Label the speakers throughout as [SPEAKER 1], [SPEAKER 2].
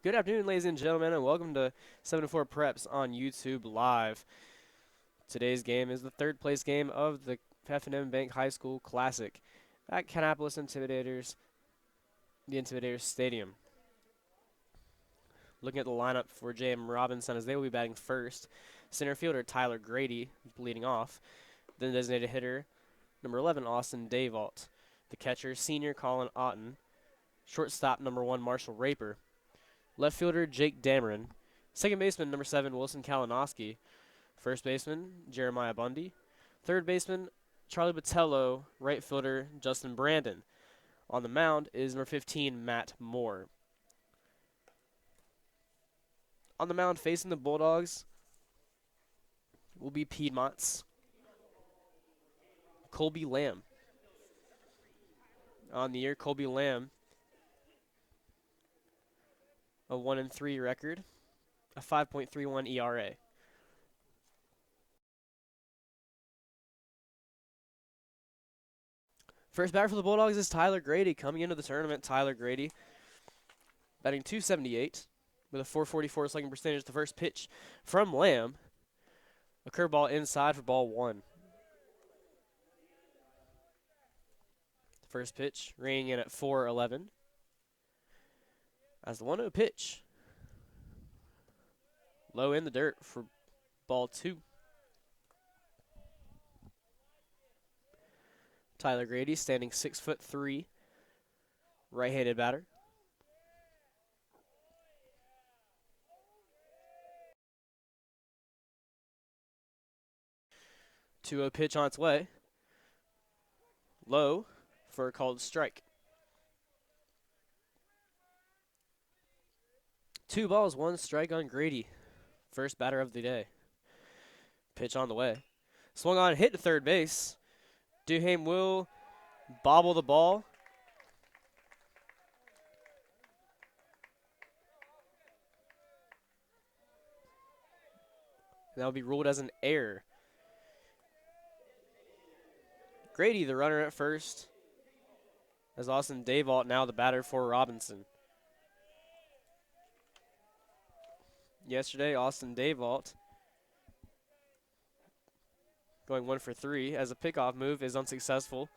[SPEAKER 1] Good afternoon, ladies and gentlemen, and welcome to 7-4 Preps on YouTube Live. Today's game is the third place game of the F&M Bank High School Classic at Kannapolis the Intimidator Stadium. Looking at the lineup for J.M. Robinson as they will be batting first. Center fielder Tyler Grady leading off. Then designated hitter number 11 Austin Dayvault. The catcher senior Colin Otten. Shortstop number 1 Marshall Raper. Left fielder Jake Dameron. Second baseman number 7 Wilson Kalinowski. First baseman Jeremiah Bundy. Third baseman Charlie Botello. Right fielder Justin Brandon. On the mound is number 15 Matt Moore. On the mound facing the Bulldogs will be Piedmont's Colby Lamb. On the year, Colby Lamb, a 1-3 record, a 5.31 ERA. First batter for the Bulldogs is Tyler Grady. Coming into the tournament, Tyler Grady batting .278 with a .444 slugging percentage. The first pitch from Lamb, a curveball inside for ball 1. The first pitch reining in at 4-11. As the 1-0 pitch, low in the dirt for ball 2. Tyler Grady standing 6'3", right-handed batter. Two-0 pitch on its way. Low for a called strike. 2 balls, 1 strike on Grady. First batter of the day. Pitch on the way. Swung on, hit to third base. Duham will bobble the ball. That will be ruled as an error. Grady, the runner at first, as Austin Dayvault now the batter for Robinson. Yesterday, Austin Dayvault going 1 for 3 as a pickoff move is unsuccessful.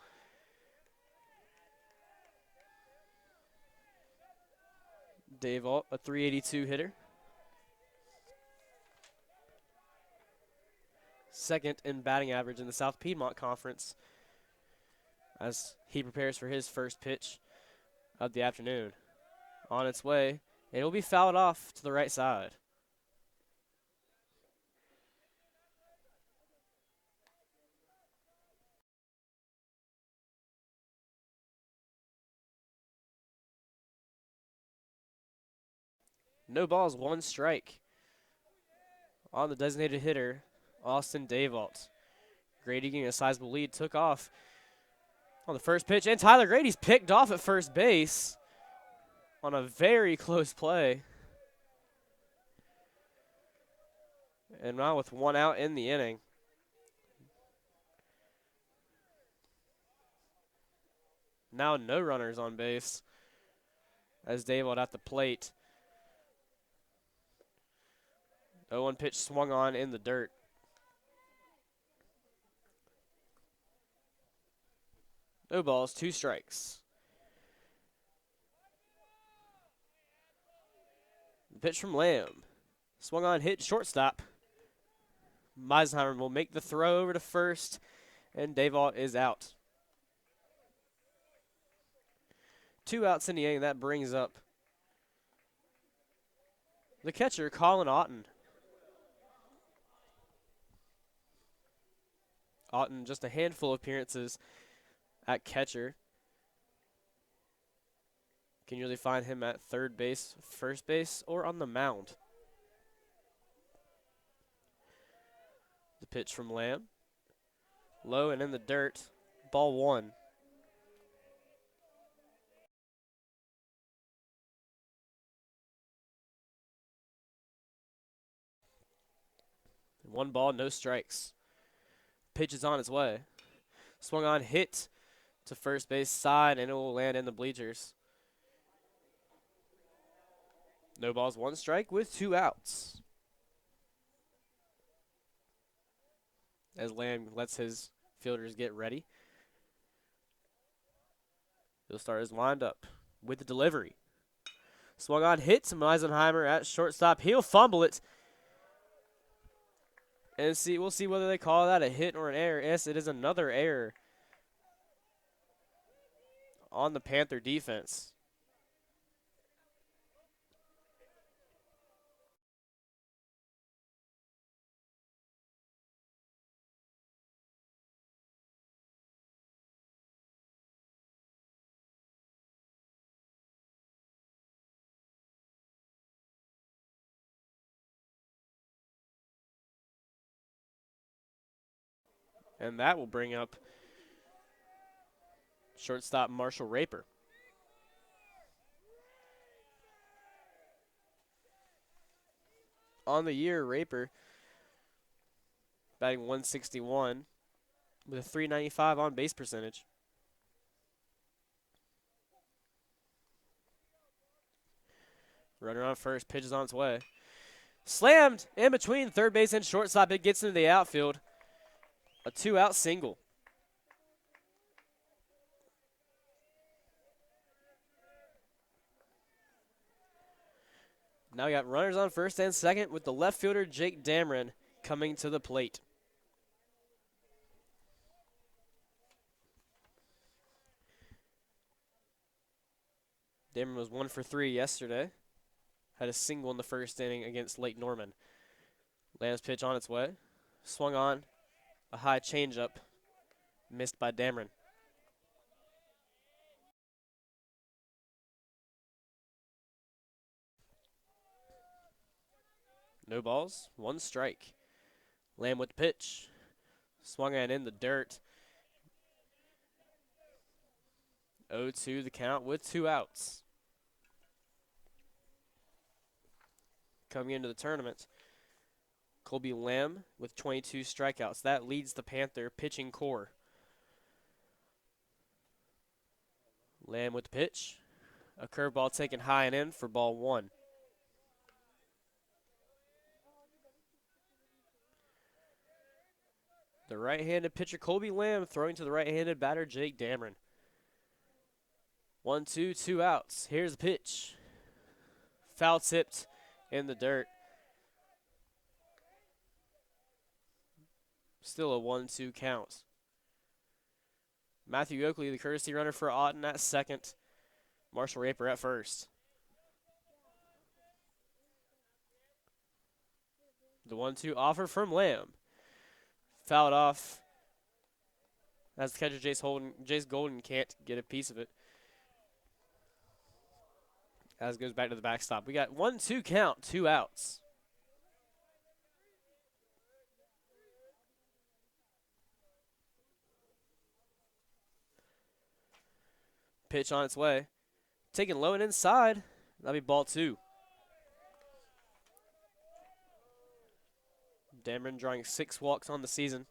[SPEAKER 1] Dayvault, a .382 hitter. Second in batting average in the South Piedmont Conference as he prepares for his first pitch of the afternoon. On its way, it will be fouled off to the right side. No balls, 1 strike on the designated hitter, Austin Dayvault. Grady getting a sizable lead, took off on the first pitch, and Tyler Grady's picked off at first base on a very close play. And now with 1 out in the inning. Now no runners on base as Dayvault at the plate. 0-1 pitch swung on in the dirt. No balls, 2 strikes. The pitch from Lamb. Swung on, hit shortstop. Meisenheimer will make the throw over to first, and Dayvault is out. 2 outs in the inning. That brings up the catcher, Colin Otten. Otten, just a handful of appearances at catcher. Can usually find him at third base, first base, or on the mound. The pitch from Lamb. Low and in the dirt. Ball 1. One ball, no strikes. Pitch is on its way. Swung on, hit to first base side, and it will land in the bleachers. No balls, 1 strike with 2 outs. As Lamb lets his fielders get ready. He'll start his windup with the delivery. Swung on, hit to Meisenheimer at shortstop. He'll fumble it. And we'll see whether they call that a hit or an error. Yes, it is another error on the Panther defense. And that will bring up shortstop Marshall Raper. On the year, Raper batting 161 with a 395 on base percentage. Runner on first, pitches on its way. Slammed in between third base and shortstop. It gets into the outfield. A 2-out single. Now we got runners on first and second with the left fielder Jake Dameron coming to the plate. Dameron was 1 for 3 yesterday. Had a single in the first inning against Lake Norman. Lamb's pitch on its way. Swung on. A high changeup. Missed by Dameron. No balls, 1 strike. Lamb with the pitch. Swung on in the dirt. 0-2 the count with 2 outs. Coming into the tournament, Colby Lamb with 22 strikeouts. That leads the Panther pitching core. Lamb with the pitch. A curveball taken high and in for ball 1. The right-handed pitcher Colby Lamb throwing to the right-handed batter Jake Dameron. 1-2, 2 outs. Here's the pitch. Foul tipped in the dirt. Still a 1-2 count. Matthew Oakley, the courtesy runner for Auden at second. Marshall Raper at first. The 1-2 offer from Lamb. Fouled off. As the catcher Jace Golden can't get a piece of it. As it goes back to the backstop. We got 1-2 count, 2 outs. Pitch on its way. Taken low and inside. That'll be ball 2. Dameron drawing 6 walks on the season.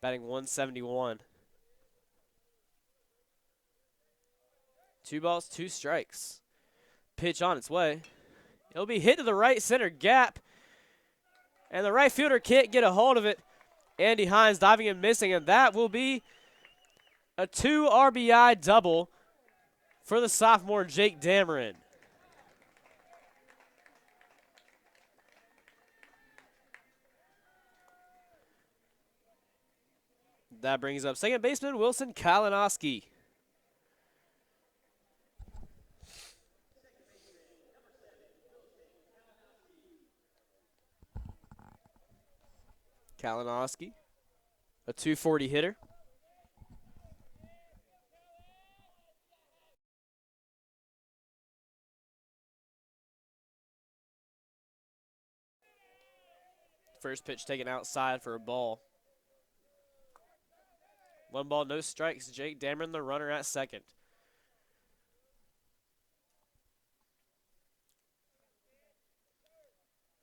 [SPEAKER 1] Batting 171. 2 balls, 2 strikes. Pitch on its way. It'll be hit to the right center gap. And the right fielder can't get a hold of it. Andy Hines diving and missing, and that will be a 2 RBI double for the sophomore Jake Dameron. That brings up second baseman Wilson Kalinowski. Kalinowski, a 240 hitter. First pitch taken outside for a ball. 1 ball, no strikes. Jake Dameron, the runner at second.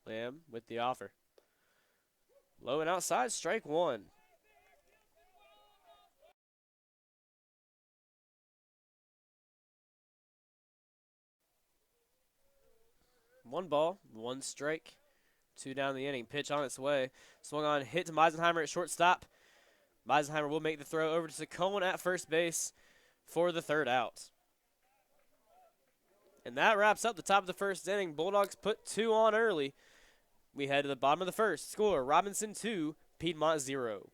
[SPEAKER 1] Lamb with the offer. Low and outside, strike 1. 1 ball, 1 strike, 2 down in the inning. Pitch on its way. Swung on, hit to Meisenheimer at shortstop. Meisenheimer will make the throw over to Saccone at first base for the 3rd out. And that wraps up the top of the 1st inning. Bulldogs put 2 on early. We head to the bottom of the 1st. Score, Robinson 2, Piedmont 0.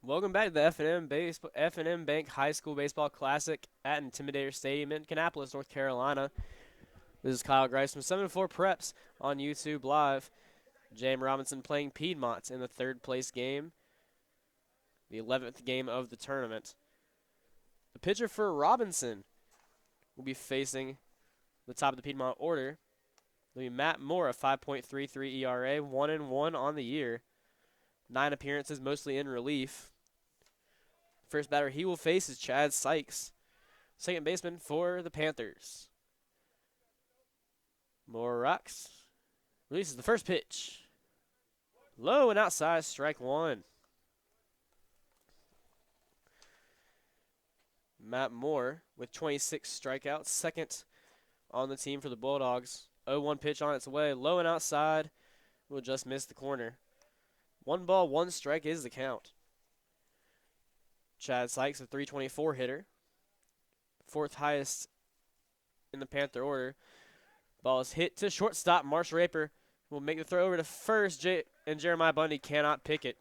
[SPEAKER 1] Welcome back to the F&M Bank High School Baseball Classic at Intimidator Stadium in Kannapolis, North Carolina. This is Kyle Grice from 7-4 Preps on YouTube Live. J.M. Robinson playing Piedmont in the 3rd place game, the 11th game of the tournament. The pitcher for Robinson will be facing the top of the Piedmont order. It'll be Matt Moore, a 5.33 ERA, 1-1 on the year. 9 appearances, mostly in relief. First batter he will face is Chad Sykes, second baseman for the Panthers. Moore rocks. Releases the first pitch. Low and outside, strike 1. Matt Moore with 26 strikeouts, second on the team for the Bulldogs. 0-1 pitch on its way, low and outside, will just miss the corner. 1 ball, 1 strike is the count. Chad Sykes, a 324 hitter, 4th highest in the Panther order. Ball is hit to shortstop. Marsh Raper will make the throw over to first, and Jeremiah Bundy cannot pick it.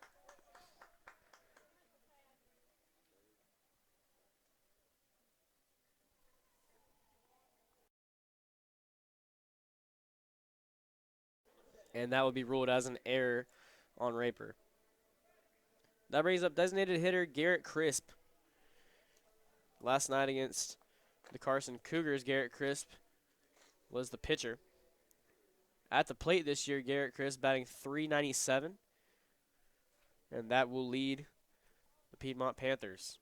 [SPEAKER 1] And that would be ruled as an error on Raper. That brings up designated hitter Garrett Crisp. Last night against the Carson Cougars, Garrett Crisp was the pitcher. At the plate this year, Garrett Crisp batting .397, and that will lead the Piedmont Panthers.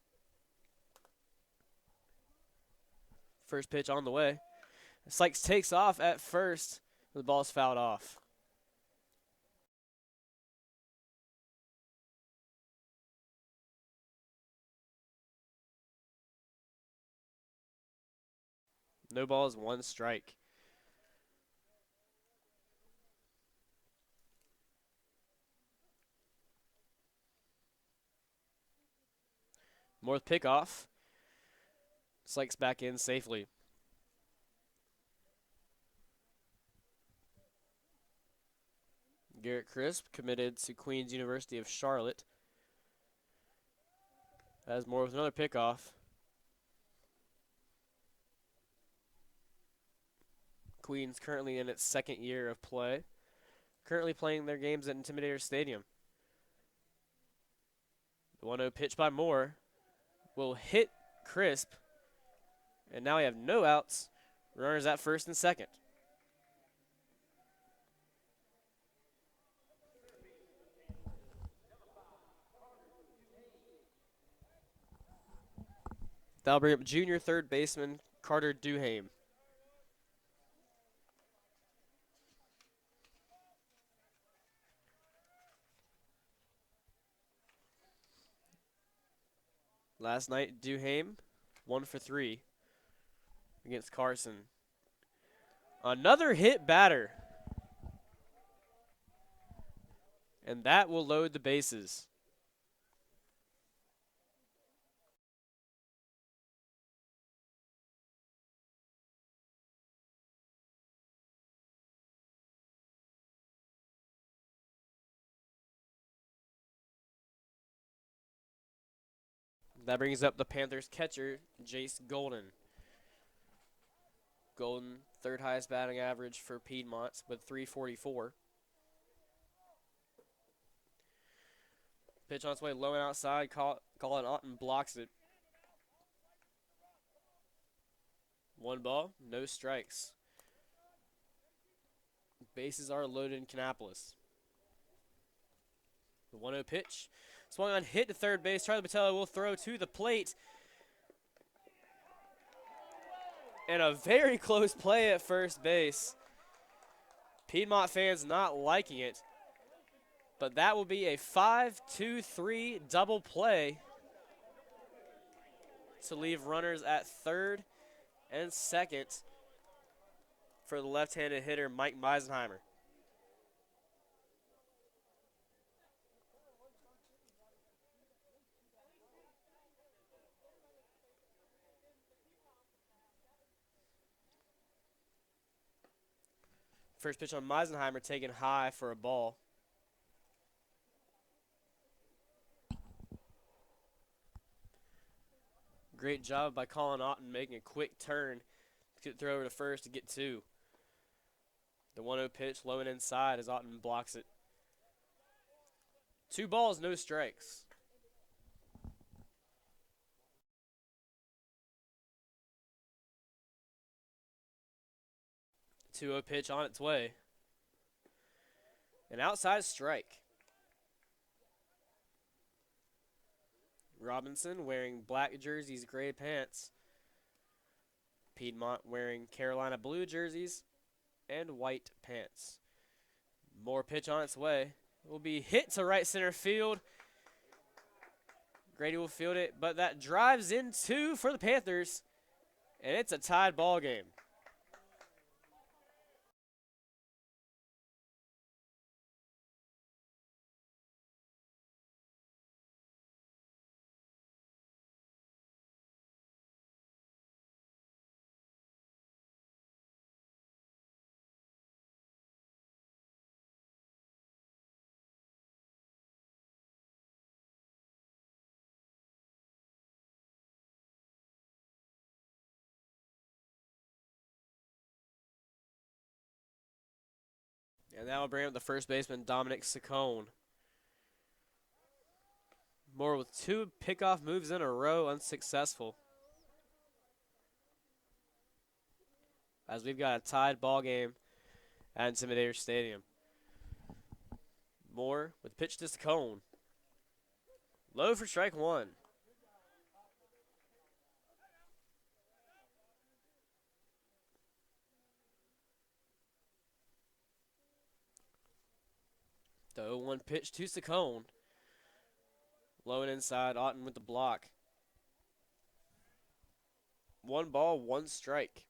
[SPEAKER 1] First pitch on the way. Sykes takes off at first. The ball's fouled off. No balls, 1 strike. More pickoff. Sykes back in safely. Garrett Crisp committed to Queens University of Charlotte. As Moore with another pickoff. Queens currently in its 2nd year of play. Currently playing their games at Intimidator Stadium. The 1-0 pitch by Moore will hit Crisp. And now we have no outs. Runners at first and second. That'll bring up junior third baseman Carter Duhame. Last night, Duhame, 1 for 3 against Carson. Another hit batter. And that will load the bases. That brings up the Panthers catcher, Jace Golden. Golden, third highest batting average for Piedmont with 344. Pitch on its way low and outside. Colin Otten blocks it. 1 ball, no strikes. Bases are loaded in Kannapolis. The 1-0 pitch. Swung on, hit to third base. Charlie Patella will throw to the plate. And a very close play at first base. Piedmont fans not liking it. But that will be a 5-2-3 double play to leave runners at third and second for the left-handed hitter, Mike Meisenheimer. First pitch on Meisenheimer taken high for a ball. Great job by Colin Otten making a quick turn to throw over to first to get 2. The 1-0 pitch low and inside as Otten blocks it. 2 balls, no strikes. The 2-0 pitch on its way. An outside strike. Robinson wearing black jerseys, gray pants. Piedmont wearing Carolina blue jerseys and white pants. More pitch on its way. It will be hit to right center field. Grady will field it, but that drives in 2 for the Panthers, and it's a tied ball game. And that will bring up the first baseman, Dominic Saccone. Moore with 2 pickoff moves in a row, unsuccessful. As we've got a tied ball game at Intimidator Stadium. Moore with pitch to Saccone. Low for strike 1. The 0-1 pitch to Saccone. Low and inside, Otten with the block. 1 ball, 1 strike.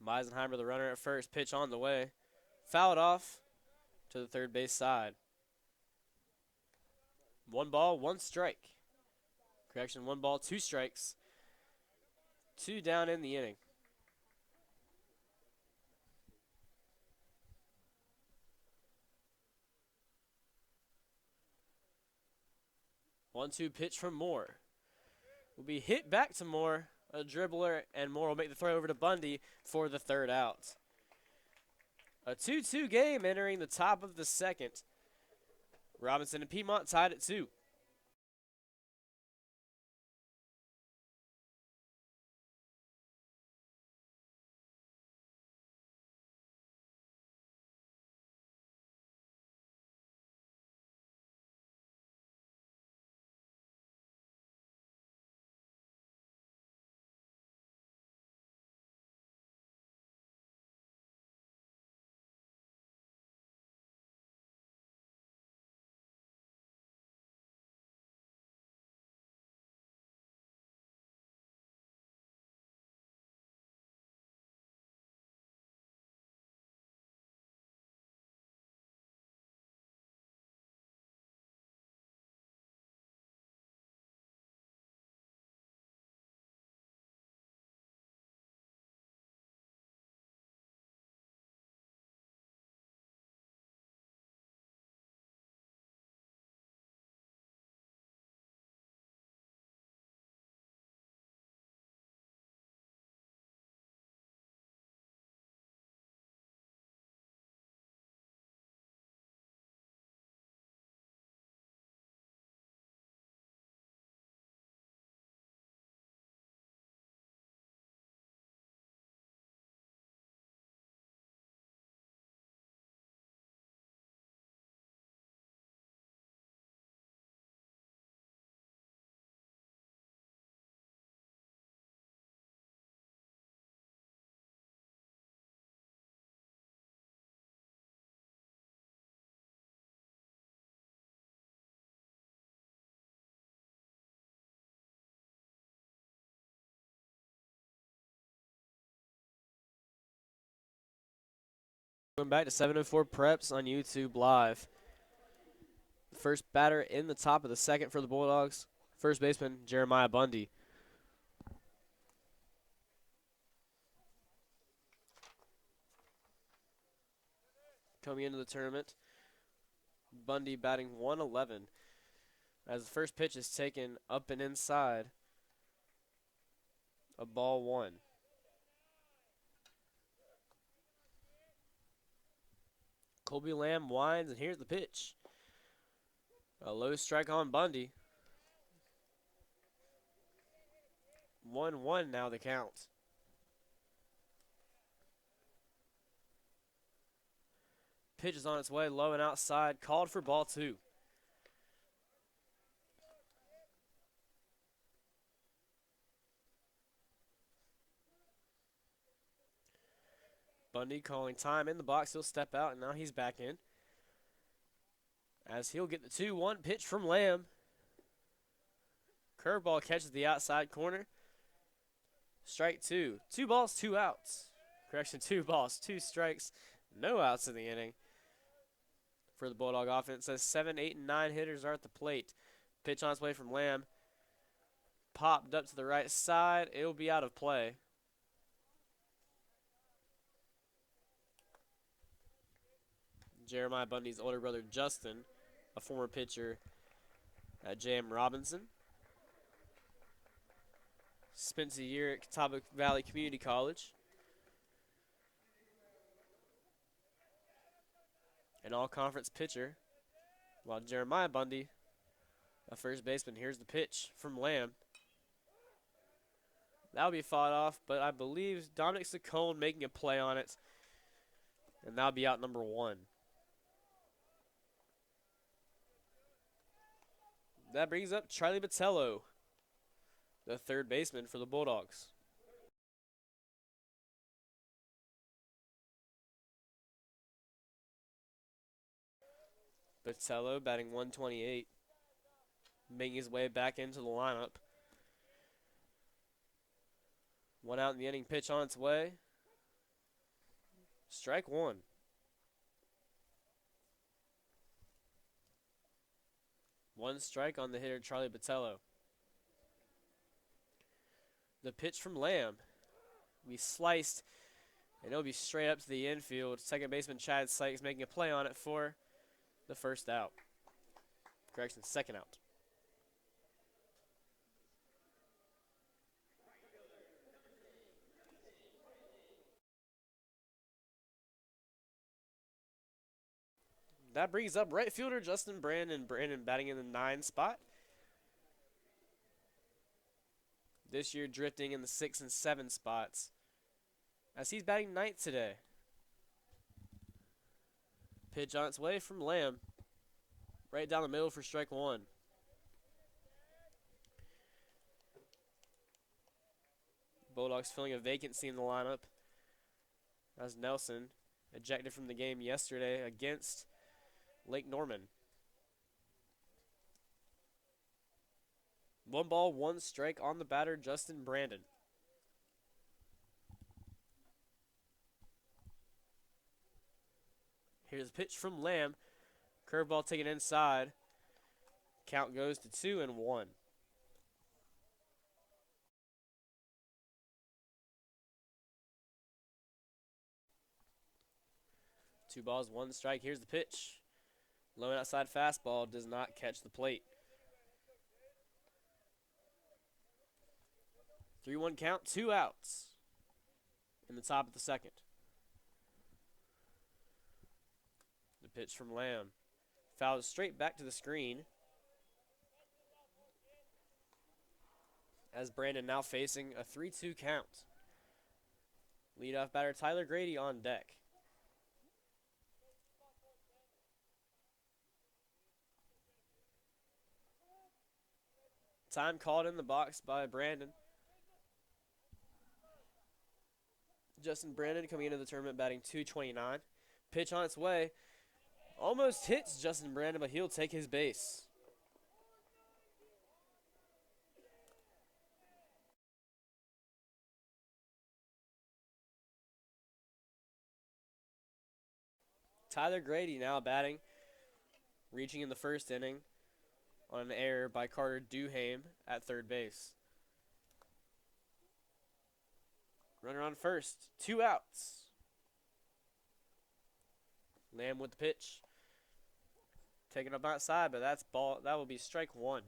[SPEAKER 1] Meisenheimer, the runner at first, pitch on the way. Fouled off to the third base side. 1 ball, 1 strike. Correction, 1 ball, 2 strikes. 2 down in the inning. One-two pitch from Moore. Will be hit back to Moore, a dribbler, and Moore will make the throw over to Bundy for the 3rd out. A 2-2 game entering the top of the 2nd. Robinson and Piedmont tied at 2. Going back to 704 Preps on YouTube Live. The first batter in the top of the second for the Bulldogs. First baseman, Jeremiah Bundy. Coming into the tournament, Bundy batting 111 as the first pitch is taken up and inside. A ball one. Colby Lamb winds, and here's the pitch. A low strike on Bundy. 1-1 now the count. Pitch is on its way, low and outside, called for ball two. Bundy calling time in the box. He'll step out, and now he's back in. As he'll get the 2-1 pitch from Lamb. Curveball catches the outside corner. Strike two. 2 balls, 2 outs. Correction, 2 balls, 2 strikes. No outs in the inning for the Bulldog offense. As 7, 8, and 9 hitters are at the plate. Pitch on its way from Lamb. Popped up to the right side. It will be out of play. Jeremiah Bundy's older brother, Justin, a former pitcher at J.M. Robinson. Spent a year at Catawba Valley Community College. An all-conference pitcher, while Jeremiah Bundy, a first baseman. Here's the pitch from Lamb. That'll be fought off, but I believe Dominic Saccone making a play on it, and that'll be out number 1. That brings up Charlie Botello, the third baseman for the Bulldogs. Botello batting 128, making his way back into the lineup. 1 out in the inning, pitch on its way. Strike 1. One strike on the hitter, Charlie Botello. The pitch from Lamb. We sliced, and it'll be straight up to the infield. Second baseman Chad Sykes making a play on it for the first out. Correction, second out. That brings up right fielder Justin Brandon. Brandon batting in the 9 spot. This year drifting in the 6 and 7 spots, as he's batting 9th today. Pitch on its way from Lamb. Right down the middle for strike 1. Bulldogs filling a vacancy in the lineup, as Nelson ejected from the game yesterday against Lake Norman. 1 ball, 1 strike on the batter, Justin Brandon. Here's a pitch from Lamb. Curveball taken inside. Count goes to 2-1. 2 balls, 1 strike. Here's the pitch. Low and outside fastball does not catch the plate. 3-1 count, 2 outs in the top of the second. The pitch from Lamb. Fouled straight back to the screen, as Brandon now facing a 3-2 count. Leadoff batter Tyler Grady on deck. Time called in the box by Brandon. Justin Brandon coming into the tournament batting 229. Pitch on its way. Almost hits Justin Brandon, but he'll take his base. Tyler Grady now batting, reaching in the first inning on an error by Carter Duhame at third base. Runner on first, 2 outs. Lamb with the pitch. Taken up outside, but that's ball. That will be strike 1.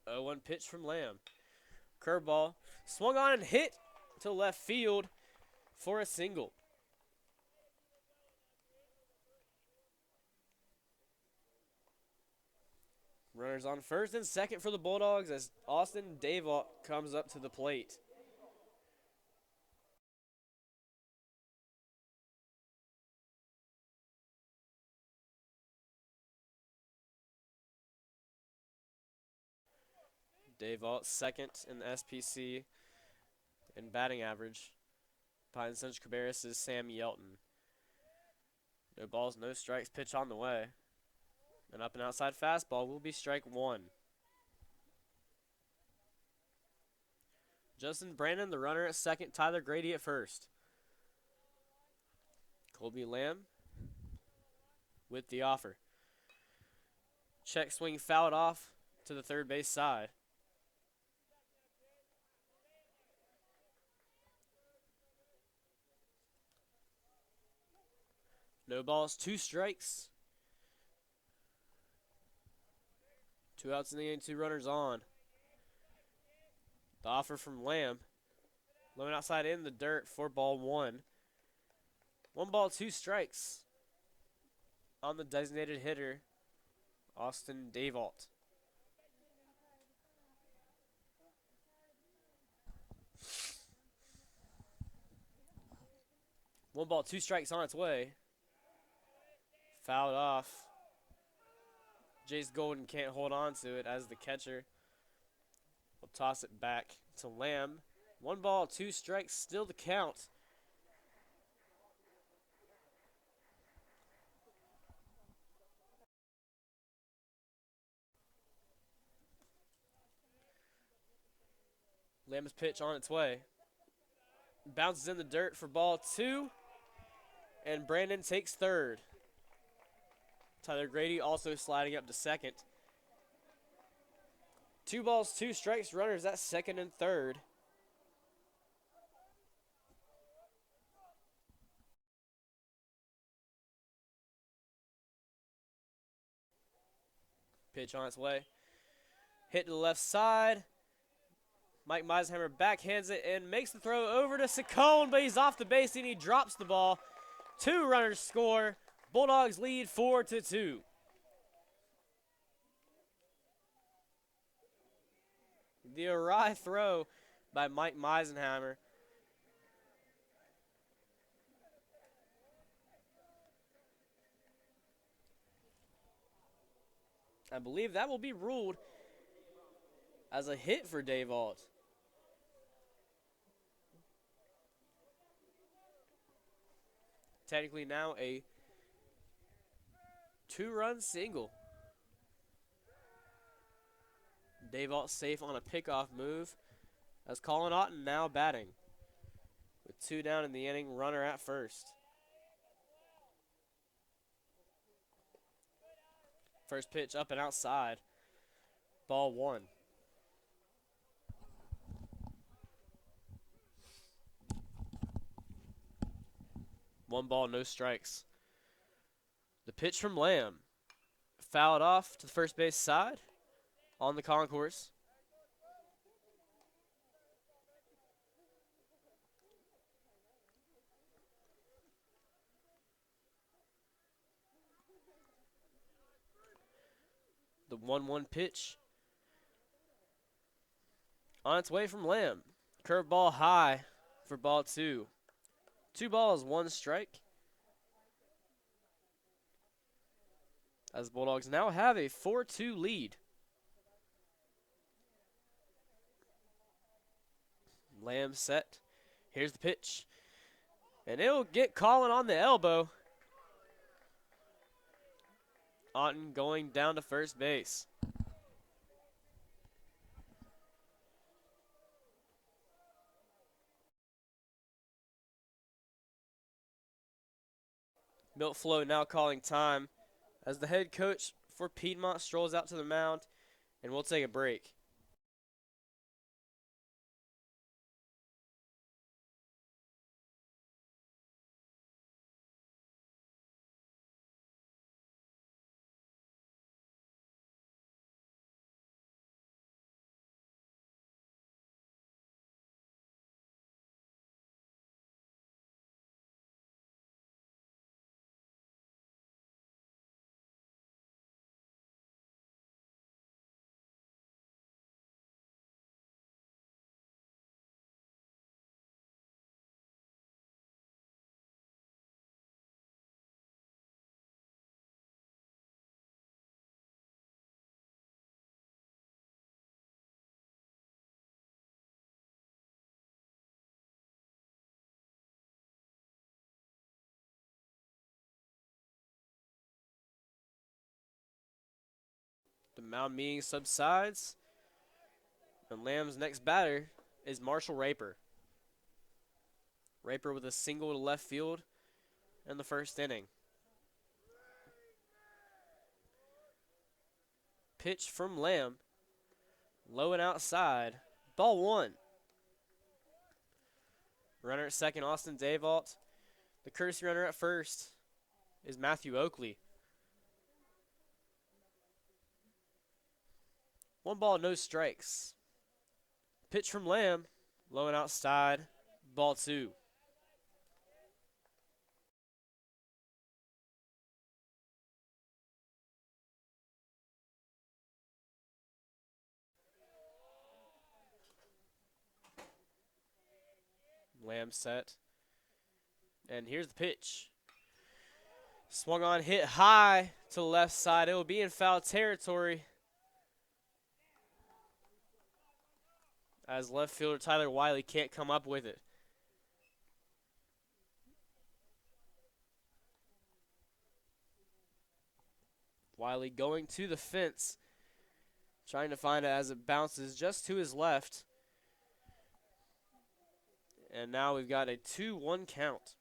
[SPEAKER 1] 0-1 pitch from Lamb. Curveball. Swung on and hit to left field for a single. Runners on first and second for the Bulldogs as Austin Davalt comes up to the plate. Davalt second in the SPC in batting average. Behind Central Cabarrus is Sam Yelton. No balls, no strikes, pitch on the way. An up and outside fastball will be strike 1. Justin Brandon, the runner at second. Tyler Grady at first. Colby Lamb with the offer. Check swing fouled off to the third base side. No balls, 2 strikes. 2 outs in the inning, 2 runners on. The offer from Lamb. Low outside in the dirt for ball 1. 1 ball, 2 strikes on the designated hitter, Austin Davalt. One ball, 2 strikes on its way. Fouled off. Jace Golden can't hold on to it as the catcher will toss it back to Lamb. 1 ball, 2 strikes, still the count. Lamb's pitch on its way. Bounces in the dirt for ball 2. And Brandon takes third. Tyler Grady also sliding up to second. 2 balls, 2 strikes, runners at second and third. Pitch on its way. Hit to the left side. Mike Meisenheimer backhands it and makes the throw over to Saccone, but he's off the base and he drops the ball. 2 runners score. Bulldogs lead 4-2. The awry throw by Mike Meisenheimer. I believe that will be ruled as a hit for Davalt. Technically now a 2-run single. Davalt safe on a pickoff move as Colin Otten now batting. With 2 down in the inning, runner at first. First pitch up and outside. Ball 1. One ball, no strikes. The pitch from Lamb. Fouled off to the first base side on the concourse. The 1-1 pitch on its way from Lamb. Curveball high for ball 2. 2 balls, 1 strike. As Bulldogs now have a 4-2 lead. Lamb set. Here's the pitch. And it'll get Colin on the elbow. Otten going down to first base. Milt Float now calling time as the head coach for Piedmont strolls out to the mound, and we'll take a break. The mound meeting subsides, and Lamb's next batter is Marshall Raper. Raper with a single to left field in the first inning. Pitch from Lamb, low and outside, ball one. Runner at second, Austin Dayvault. The courtesy runner at first is Matthew Oakley. 1 ball, no strikes. Pitch from Lamb, low and outside, ball two. Lamb set. And here's the pitch. Swung on, hit high to the left side. It will be in foul territory as left fielder Tyler Wiley can't come up with it. Wiley going to the fence, trying to find it as it bounces just to his left. And now we've got a 2-1 count.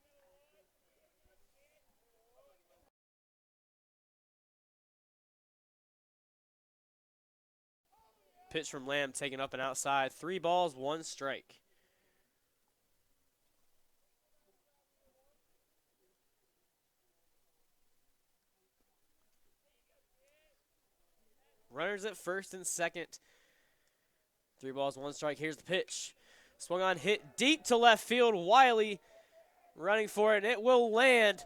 [SPEAKER 1] Pitch from Lamb taken up and outside. 3 balls, 1 strike. Runners at first and second. 3 balls, 1 strike. Here's the pitch. Swung on, hit deep to left field. Wiley running for it, and it will land.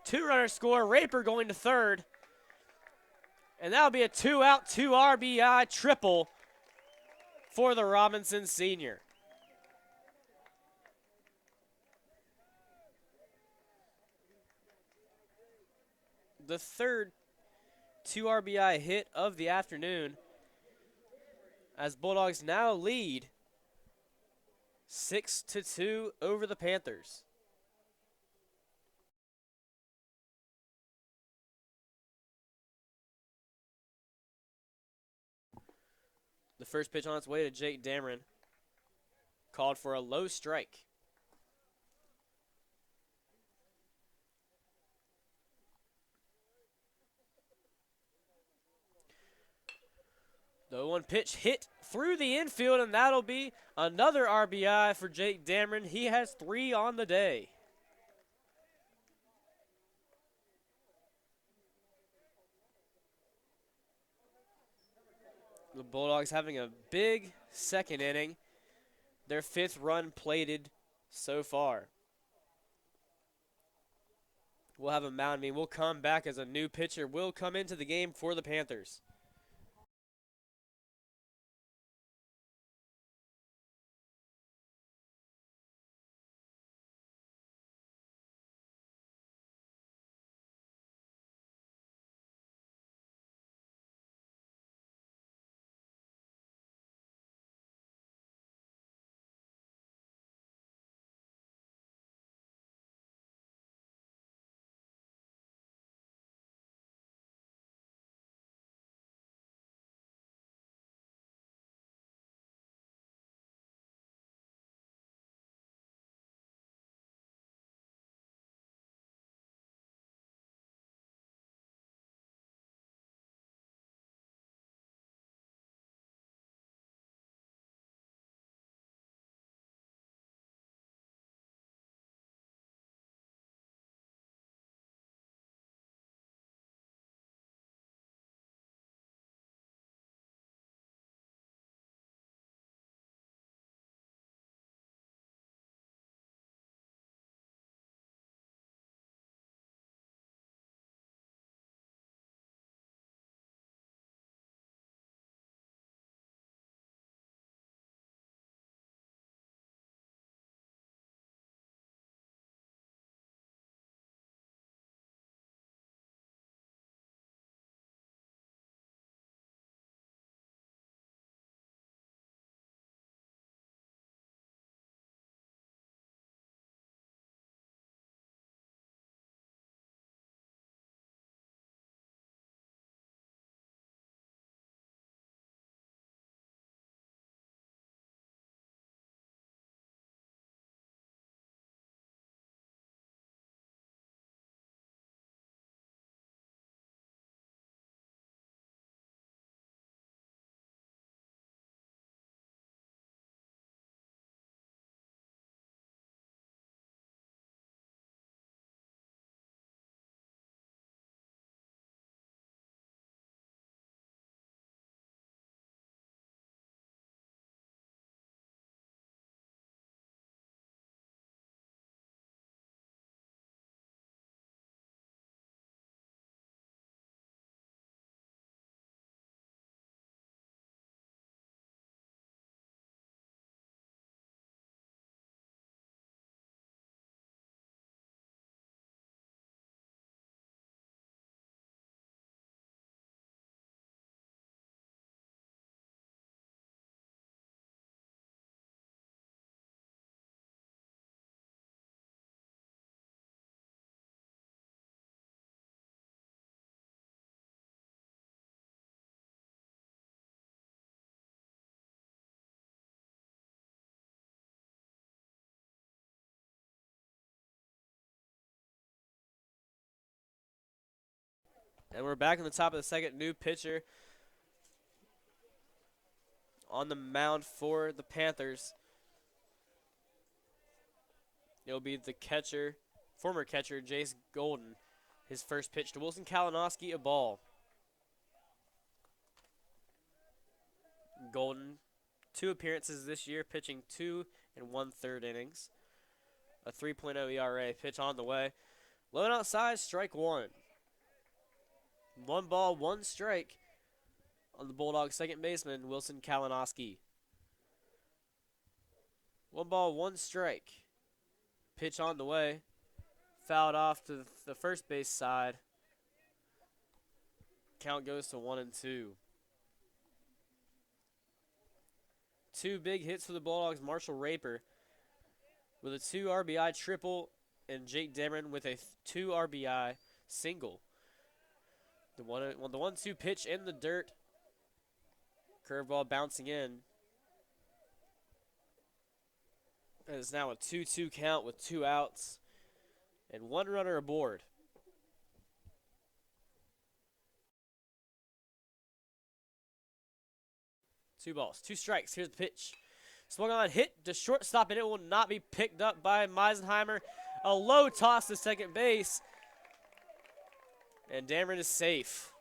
[SPEAKER 1] 2-runner score. Raper going to third. And that'll be a 2-out, 2 RBI triple for the Robinson senior. The third 2 RBI hit of the afternoon, as Bulldogs now lead 6-2 over the Panthers. The first pitch on its way to Jake Dameron, called for a low strike. The 0-1 pitch hit through the infield, and that'll be another RBI for Jake Dameron. He has 3 on the day. The Bulldogs having a big second inning. Their 5th run plated so far. We'll have a mound meeting. We'll come back as a new pitcher will come into the game for the Panthers. And we're back on the top of the second. New pitcher on the mound for the Panthers. It'll be the catcher, former catcher, Jace Golden. His first pitch to Wilson Kalinowski, a ball. Golden, 2 appearances this year, pitching 2 1/3 innings. A 3.0 ERA, pitch on the way. Low and outside, strike 1. 1 ball, 1 strike on the Bulldogs' second baseman, Wilson Kalinowski. 1 ball, 1 strike. Pitch on the way. Fouled off to the first base side. Count goes to 1-2. 2 big hits for the Bulldogs. Marshall Raper with a 2 RBI triple, and Jake Dameron with a 2 RBI single. The 1-2 pitch in the dirt. Curveball bouncing in. It is now a 2-2 count with 2 outs and 1 runner aboard. Two balls, 2 strikes. Here's the pitch. Swung on, hit to shortstop, and it will not be picked up by Meisenheimer. A low toss to second base, and Dameron is safe.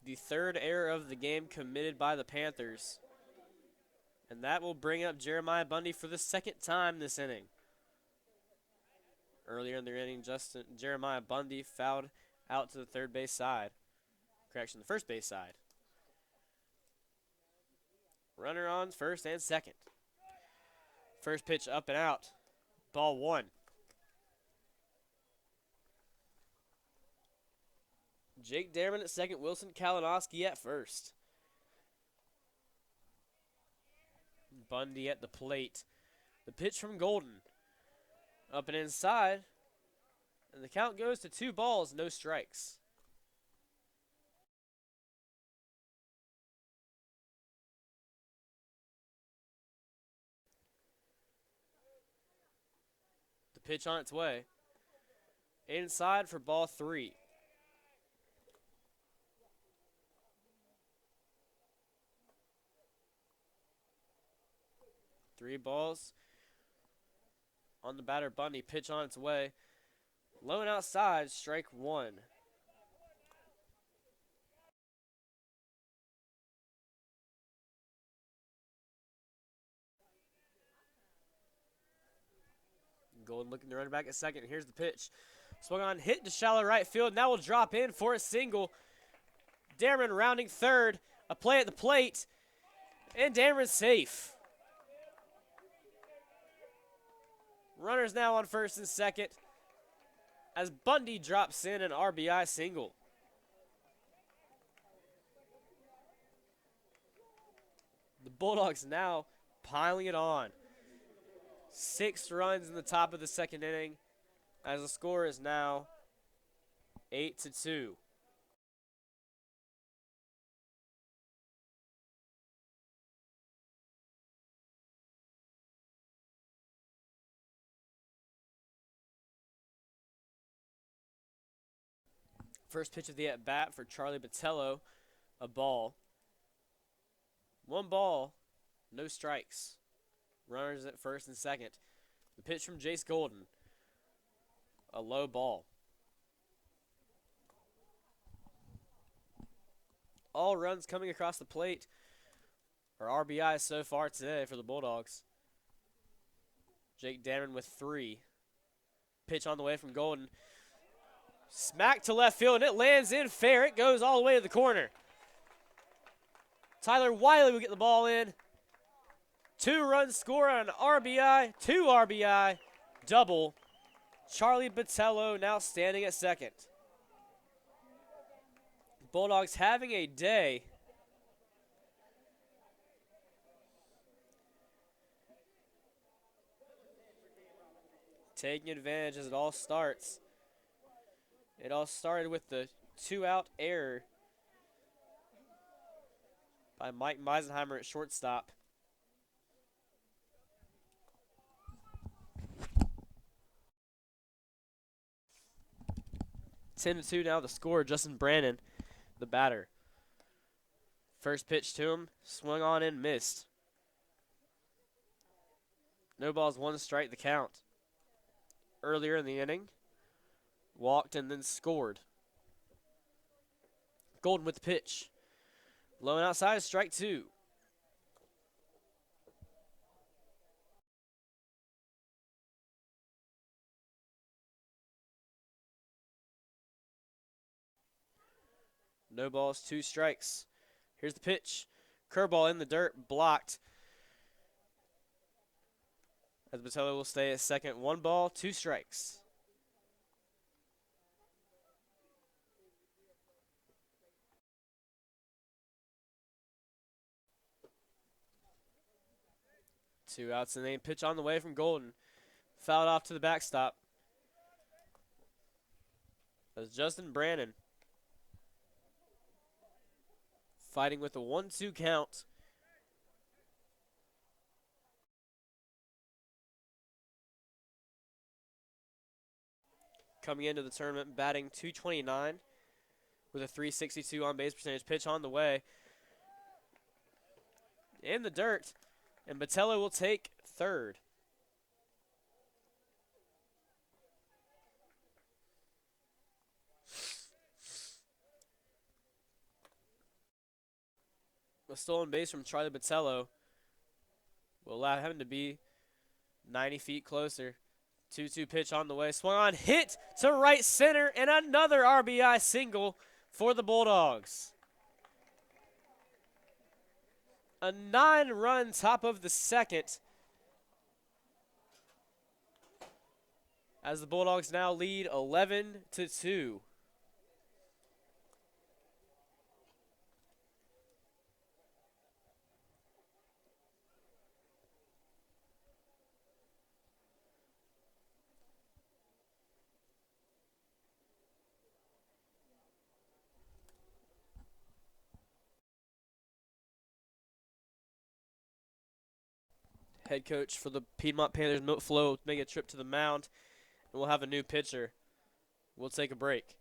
[SPEAKER 1] The 3rd error of the game committed by the Panthers. And that will bring up Jeremiah Bundy for the 2nd time this inning. Earlier in the inning, Jeremiah Bundy fouled out to the third base side. Correction, the first base side. Runner on first and second. First pitch up and out. Ball 1. Jake Dameron at second, Wilson Kalinowski at first. Bundy at the plate. The pitch from Golden. Up and inside. And the count goes to 2 balls, no strikes. The pitch on its way. Inside for ball 3. Three balls on the batter, Bundy. Pitch on its way. Low and outside, strike 1. Golden looking to run back at second. Here's the pitch. Swung on, hit to shallow right field. Now will drop in for a single. Dameron rounding third. A play at the plate. And Dameron's safe. Runners now on first and second as Bundy drops in an RBI single. The Bulldogs now piling it on. 6 runs in the top of the second inning as the score is now 8-2. First pitch of the at-bat for Charlie Botello, a ball. 1 ball, no strikes. Runners at first and second. The pitch from Jace Golden, a low ball. All runs coming across the plate are RBIs so far today for the Bulldogs. Jake Dameron with 3. Pitch on the way from Golden. Smack to left field, and it lands in fair. It goes all the way to the corner. Tyler Wiley will get the ball in. 2-run score on an RBI, 2 RBI, double. Charlie Botello now standing at second. Bulldogs having a day. Taking advantage as it all starts. It all started with the 2-out error by Mike Meisenheimer at shortstop. 10-2 now the score. Justin Brannon, the batter. First pitch to him, swung on and missed. No balls, 1 strike the count. Earlier in the inning, walked and then scored. Golden with the pitch. Low and outside, strike 2. No balls, 2 strikes. Here's the pitch. Curveball in the dirt, blocked. As Botello will stay at second. 1 ball, 2 strikes. Two outs and a pitch on the way from Golden. Fouled off to the backstop. That's Justin Brannon fighting with a 1-2 count. Coming into the tournament, batting .229 with a .362 on base percentage. Pitch on the way. In the dirt, and Botello will take third. A stolen base from Charlie Botello will allow him to be 90 feet closer. 2-2 pitch on the way. Swung on, hit to right center, and another RBI single for the Bulldogs. A 9-run top of the second, as the Bulldogs now lead 11-2. Head coach for the Piedmont Panthers, Milt Flo, make a trip to the mound, and we'll have a new pitcher. We'll take a break.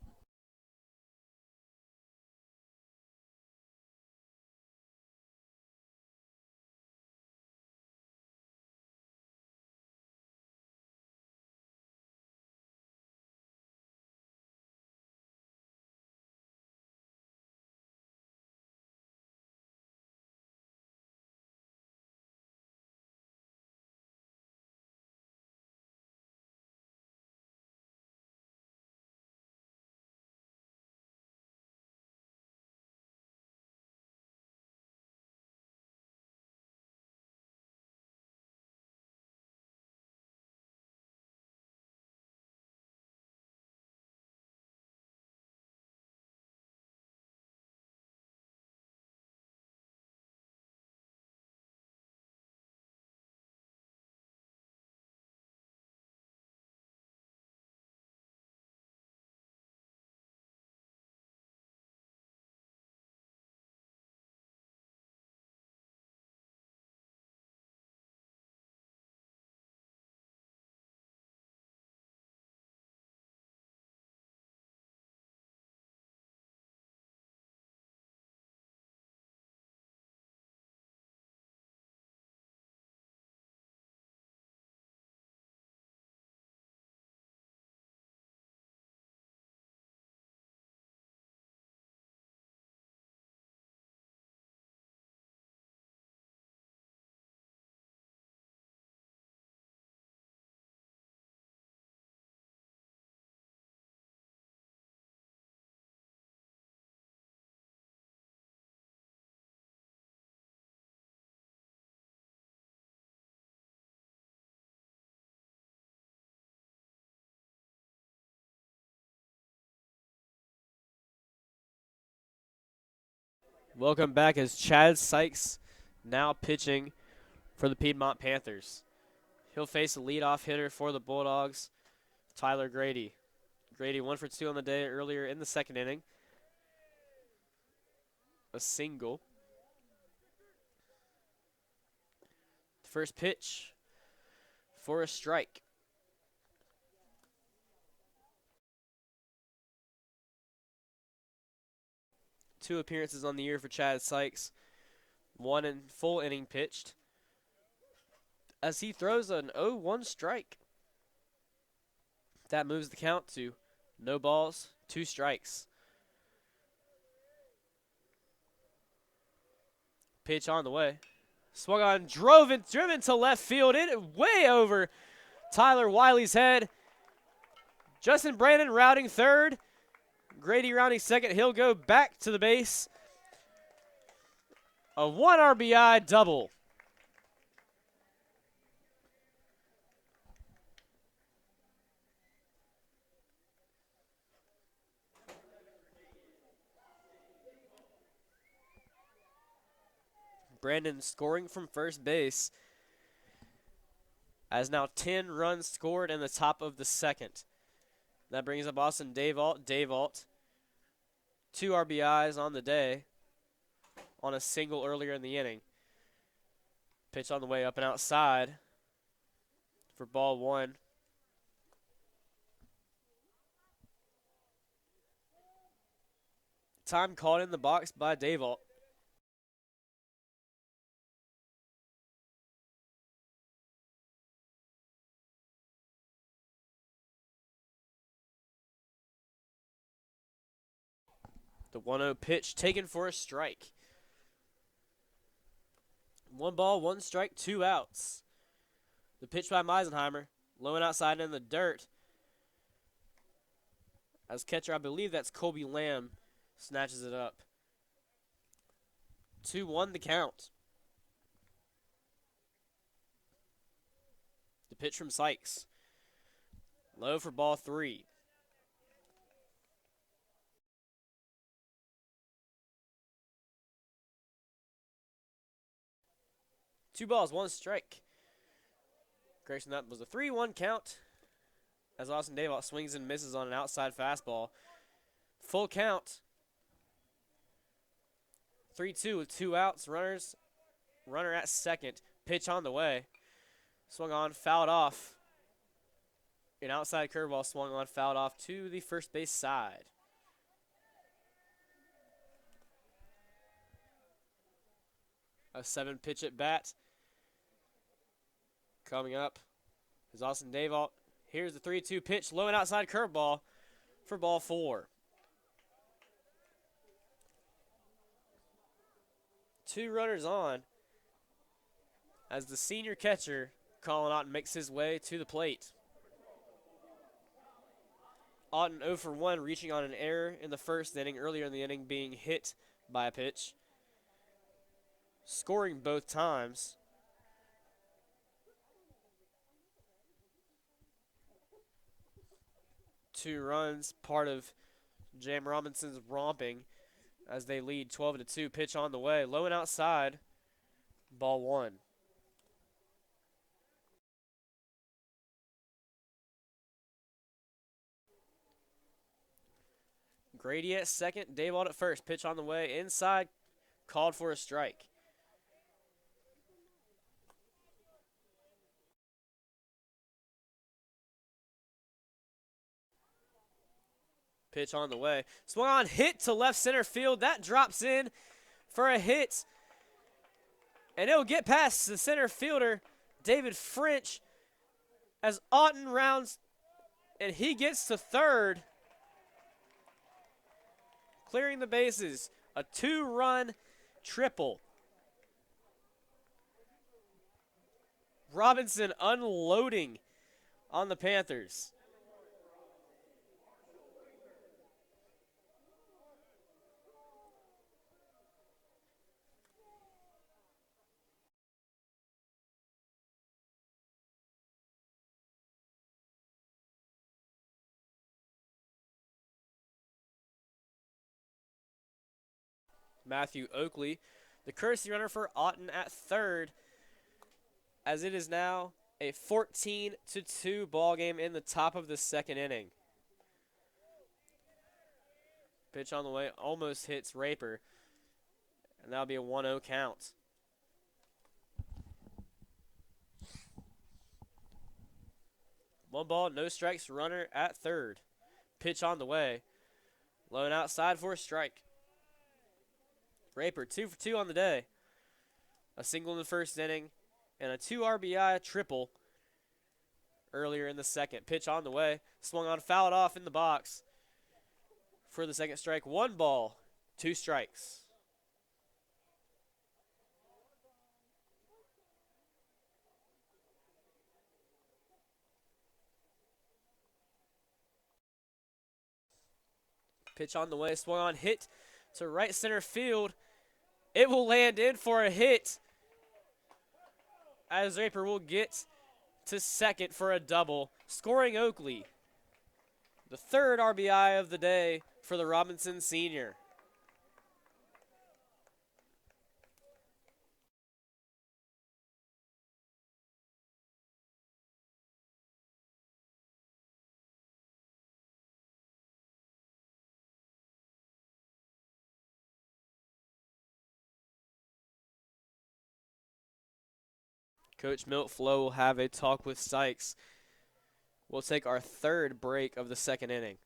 [SPEAKER 1] Welcome back as Chad Sykes now pitching for the Piedmont Panthers. He'll face a leadoff hitter for the Bulldogs, Tyler Grady. Grady 1 for 2 on the day earlier in the second inning. A single. The first pitch for a strike. 2 appearances on the year for Chad Sykes. 1 in full inning pitched as he throws an 0-1 strike. That moves the count to no balls, 2 strikes. Pitch on the way. Swung on, driven to left field, way over Tyler Wiley's head. Justin Brandon routing third. Grady rounding second. He'll go back to the base. A 1 RBI double. Brandon scoring from first base as now 10 runs scored in the top of the second. That brings up Austin Dayvault. Dayvault, 2 RBIs on the day on a single earlier in the inning. Pitch on the way up and outside for ball 1. Time called in the box by Dayvault. The 1-0 pitch taken for a strike. 1 ball, 1 strike, 2 outs. The pitch by Meisenheimer, low and outside in the dirt. As catcher, I believe that's Colby Lamb, snatches it up. 2-1 the count. The pitch from Sykes. Low for ball 3. Two balls, 1 strike. Grayson, that was a 3-1 count as Austin Dayvault swings and misses on an outside fastball. Full count. 3-2 with 2 outs. Runner at second. Pitch on the way. Swung on, fouled off. An outside curveball swung on, fouled off to the first base side. A 7-pitch at bat. Coming up is Austin Dayvault. Here's the 3-2 pitch, low and outside curveball for ball 4. 2 runners on as the senior catcher, Colin Otten, makes his way to the plate. Otten 0 for 1, reaching on an error in the first inning, earlier in the inning being hit by a pitch. Scoring both times. Two runs, part of Jam Robinson's romping as they lead 12-2. Pitch on the way, low and outside, ball 1. Grady at second, Dayvault at first. Pitch on the way, inside, called for a strike. Pitch on the way. Swung on, hit to left center field. That drops in for a hit. And it'll get past the center fielder, David French, as Otten rounds, and he gets to third. Clearing the bases. A 2-run triple. Robinson unloading on the Panthers. Matthew Oakley, the courtesy runner for Otten at third, as it is now a 14-2 ball game in the top of the second inning. Pitch on the way, almost hits Raper, and that'll be a 1-0 count. One ball, no strikes, runner at third. Pitch on the way, low and outside for a strike. Raper, 2 for 2 on the day. A single in the first inning and a 2 RBI triple earlier in the second. Pitch on the way. Swung on, fouled off in the box for the second strike. 1 ball, 2 strikes. Pitch on the way, swung on, hit to right center field. It will land in for a hit as Raper will get to second for a double, scoring Oakley. The 3rd RBI of the day for the Robinson senior. Coach Milt Flo will have a talk with Sykes. We'll take our 3rd break of the second inning.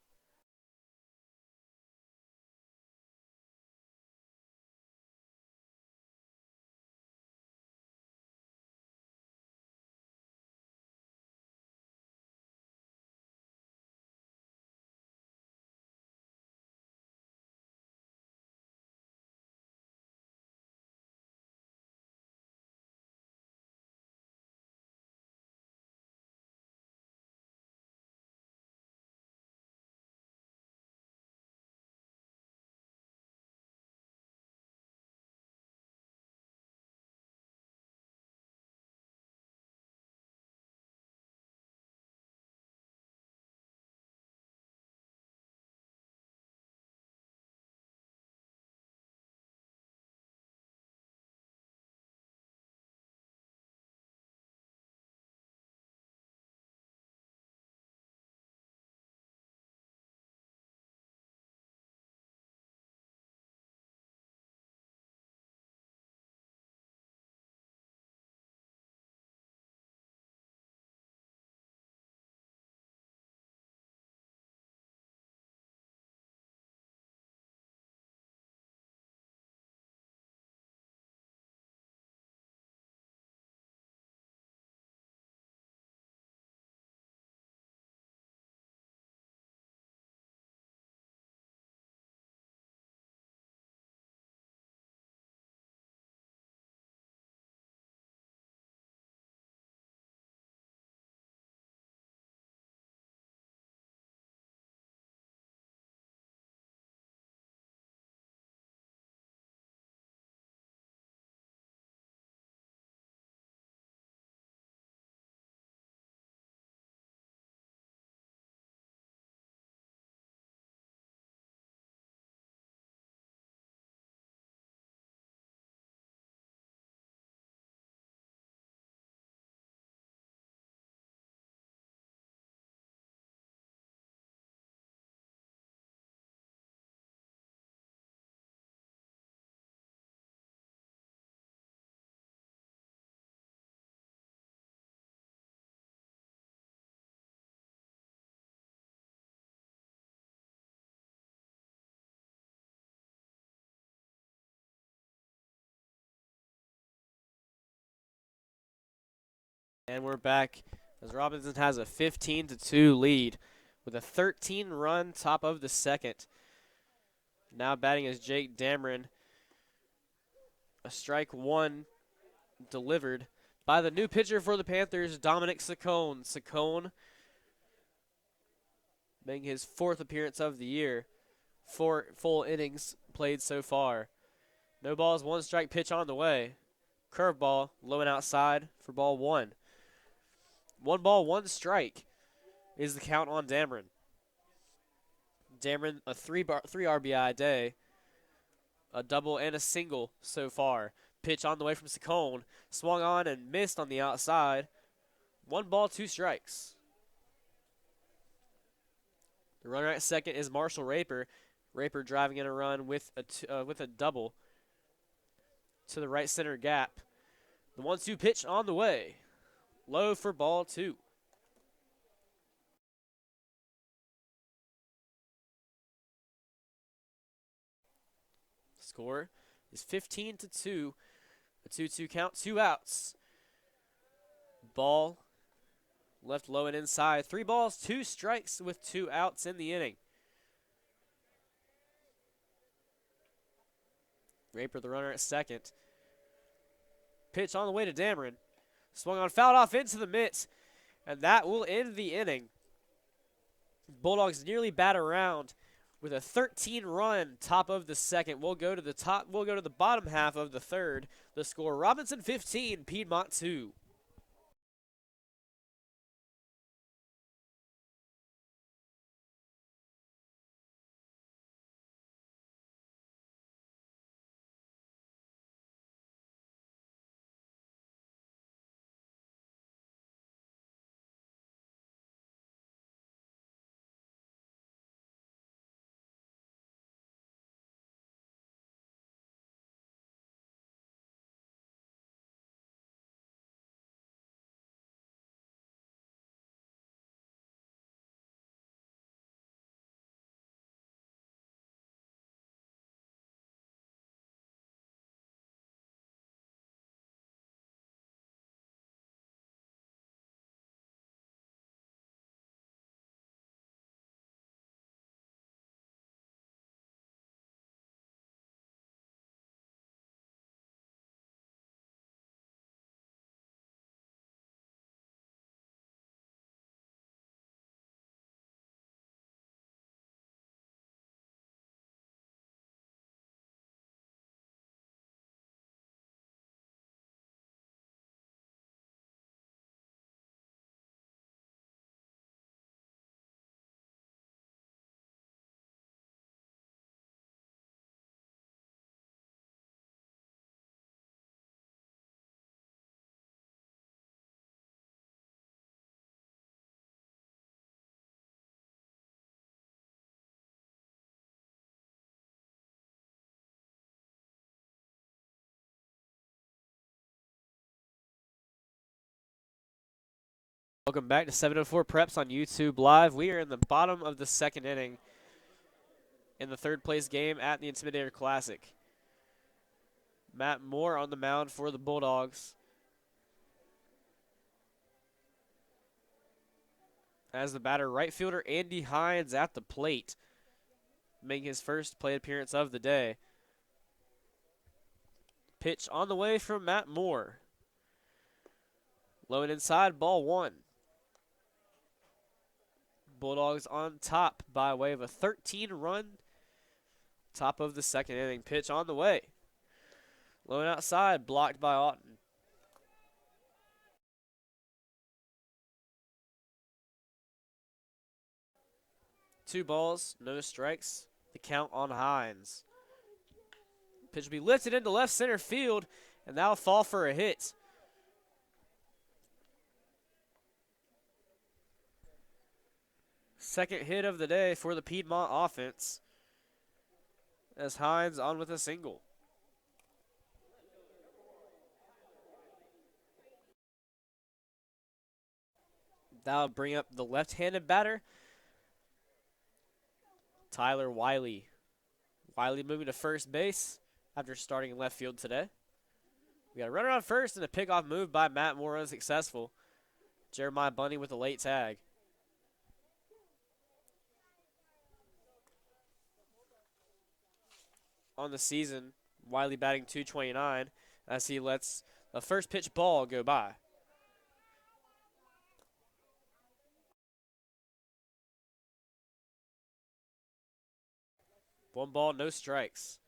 [SPEAKER 1] And we're back as Robinson has a 15-2 lead with a 13-run top of the second. Now batting is Jake Dameron. A strike 1 delivered by the new pitcher for the Panthers, Dominic Saccone. Saccone making his 4th appearance of the year. 4 full innings played so far. No balls, 1 strike, pitch on the way. Curveball, low and outside for ball 1. 1 ball, 1 strike is the count on Dameron. Dameron, a 3 RBI day, a double and a single so far. Pitch on the way from Saccone, swung on and missed on the outside. 1 ball, 2 strikes. The runner at second is Marshall Raper. Raper driving in a run with a double to the right center gap. The 1-2 pitch on the way. Low for ball 2. Score is 15-2. A 2-2 count, 2 outs. Ball left low and inside. 3 balls, 2 strikes with 2 outs in the inning. Raper, the runner at second. Pitch on the way to Dameron. Swung on, fouled off into the mitts, and that will end the inning. Bulldogs nearly bat around with a 13-run top of the second. We'll go to the bottom half of the third. The score: Robinson 15, Piedmont 2. Welcome back to 704 Preps on YouTube Live. We are in the bottom of the second inning in the third place game at the Intimidator Classic. Matt Moore on the mound for the Bulldogs, as the batter, right fielder Andy Hines at the plate, making his first plate appearance of the day. Pitch on the way from Matt Moore. Low and inside, ball 1. Bulldogs on top by way of a 13-run top of the second inning. Pitch on the way. Low and outside, blocked by Auten. Two balls, no strikes. The count on Hines. Pitch will be lifted into left center field, and that'll fall for a hit. Second hit of the day for the Piedmont offense, as Hines on with a single. That'll bring up the left-handed batter, Tyler Wiley. Wiley moving to first base after starting in left field today. We got a runner on first, and a pickoff move by Matt Moore unsuccessful. Jeremiah Bunny with a late tag. On the season, Wiley batting .229 as he lets the first pitch ball go by. One ball, no strikes.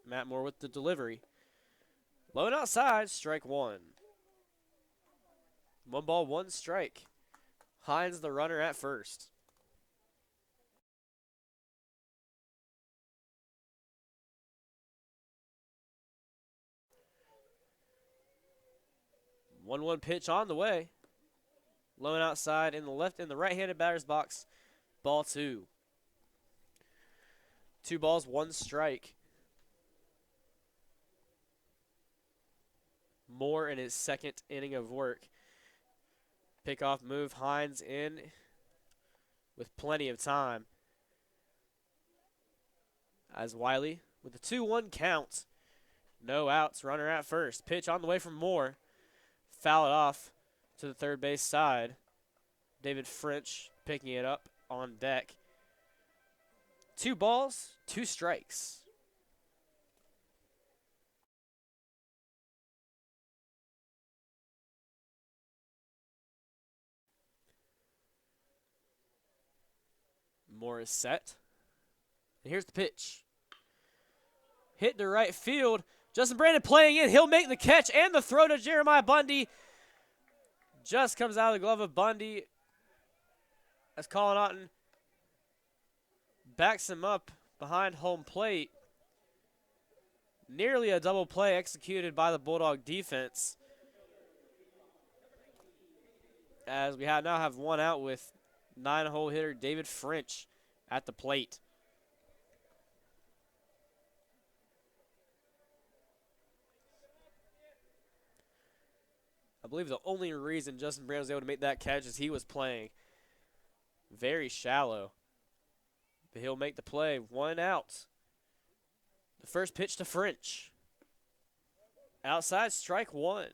[SPEAKER 1] Matt Moore with the delivery. Low and outside, strike 1. One ball, one strike. Hines the runner at first. One pitch on the way. Low and outside in the right-handed batter's box. Ball 2. 2 balls, 1 strike. Moore in his second inning of work. Pickoff move, Hines in with plenty of time. as Wiley with the 2-1 count. No outs, runner at first. Pitch on the way from Moore. Foul it off to the third base side. David French picking it up on deck. 2 balls, 2 strikes. Moore is set. And here's the pitch. Hit to right field. Justin Brandon playing in. He'll make the catch and the throw to Jeremiah Bundy. Just comes out of the glove of Bundy as Colin Otten backs him up behind home plate. Nearly a double play executed by the Bulldog defense. As we now have 1 out with 9-hole hitter David French at the plate. I believe the only reason Justin Brown was able to make that catch is he was playing very shallow. But he'll make the play. 1 out. The first pitch to French. Outside, strike 1.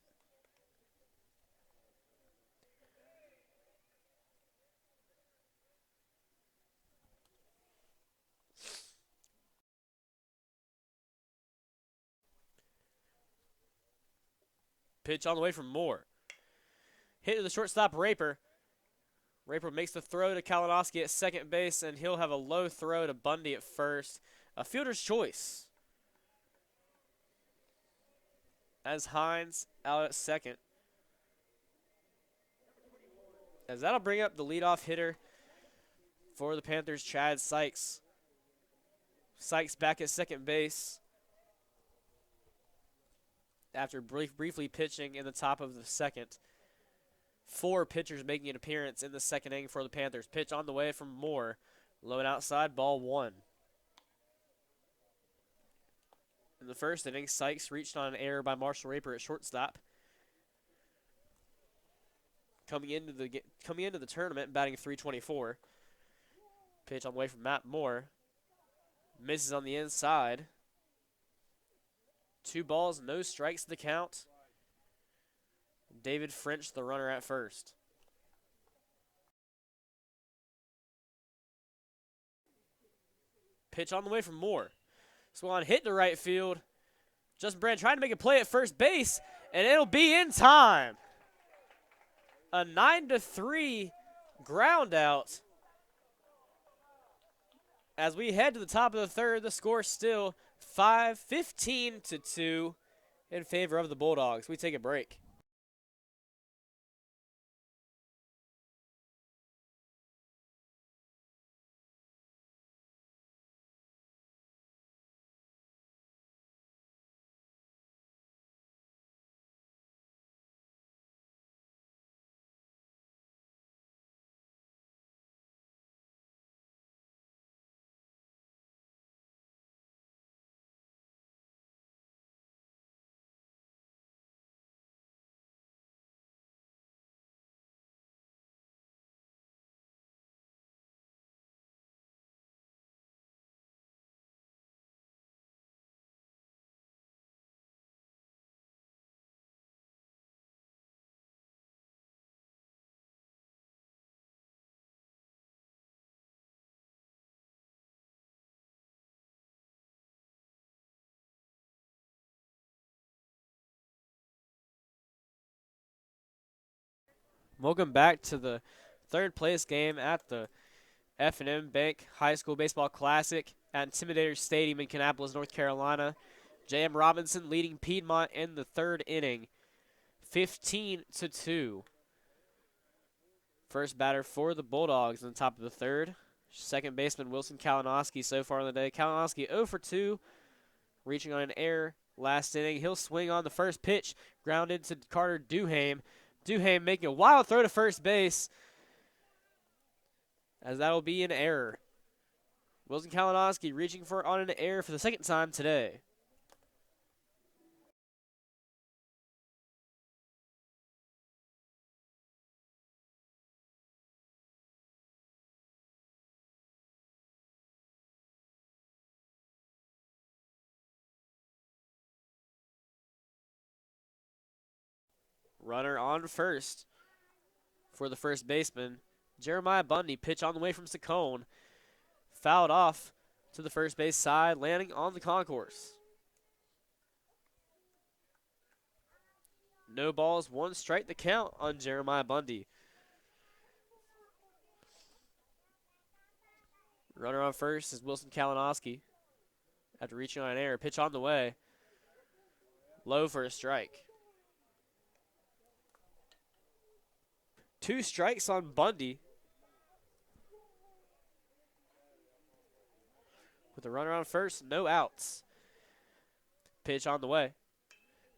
[SPEAKER 1] Pitch on the way from Moore. Hit to the shortstop, Raper. Raper makes the throw to Kalinowski at second base, and he'll have a low throw to Bundy at first. A fielder's choice. As Hines out at second. As that'll bring up the leadoff hitter for the Panthers, Chad Sykes. Sykes back at second base after briefly pitching in the top of the second. 4 pitchers making an appearance in the second inning for the Panthers. Pitch on the way from Moore. Low and outside, ball 1. In the first inning, Sykes reached on an error by Marshall Raper at shortstop. Coming into the tournament, batting .324. Pitch on the way from Matt Moore. Misses on the inside. 2 balls, no strikes to the count. David French, the runner at first. Pitch on the way from Moore. Swan hit to right field. Justin Brand trying to make a play at first base, and it'll be in time. A 9-3 ground out. As we head to the top of the third, the score still 15-2 in favor of the Bulldogs. We take a break. Welcome back to the third place game at the F&M Bank High School Baseball Classic at Intimidator Stadium in Kannapolis, North Carolina. J.M. Robinson leading Piedmont in the third inning, 15-2. First batter for the Bulldogs on the top of the third. Second baseman Wilson Kalinowski so far in the day. Kalinowski 0 for 2, reaching on an error last inning. He'll swing on the first pitch, grounded to Carter Duhame. Duhame making a wild throw to first base, as that will be an error. Wilson Kalinowski reaching on an error for the second time today. Runner on first for the first baseman. Jeremiah Bundy, pitch on the way from Saccone. Fouled off to the first base side, landing on the concourse. No balls, 1 strike the count on Jeremiah Bundy. Runner on first is Wilson Kalinowski. After reaching on an error, pitch on the way. Low for a strike. 2 strikes on Bundy. With a runner on first, no outs. Pitch on the way.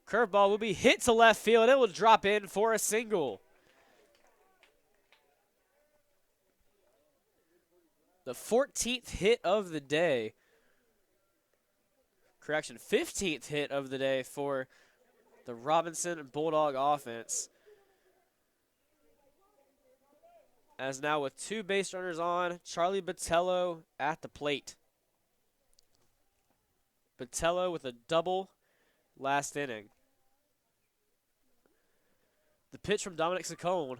[SPEAKER 1] Curveball will be hit to left field. It will drop in for a single. The 14th hit of the day. Correction, 15th hit of the day for the Robinson Bulldog offense. As now with 2 base runners on, Charlie Botello at the plate. Botello with a double last inning. The pitch from Dominic Saccone,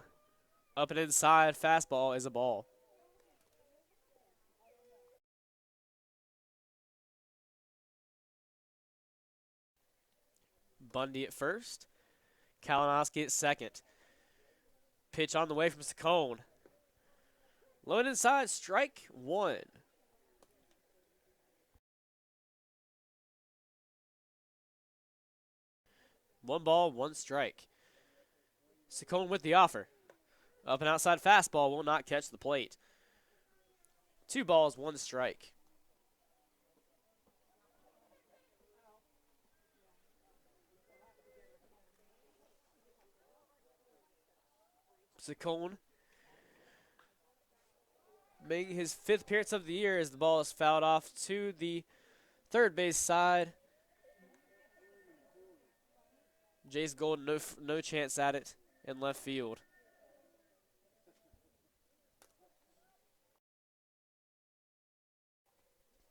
[SPEAKER 1] up and inside, fastball is a ball. Bundy at first. Kalinowski at second. Pitch on the way from Saccone. Low and inside, strike 1. One ball, 1 strike. Saccone with the offer. Up and outside fastball will not catch the plate. 2 balls, 1 strike. Saccone making his 5th appearance of the year as the ball is fouled off to the third base side. Jace Golden, no chance at it in left field.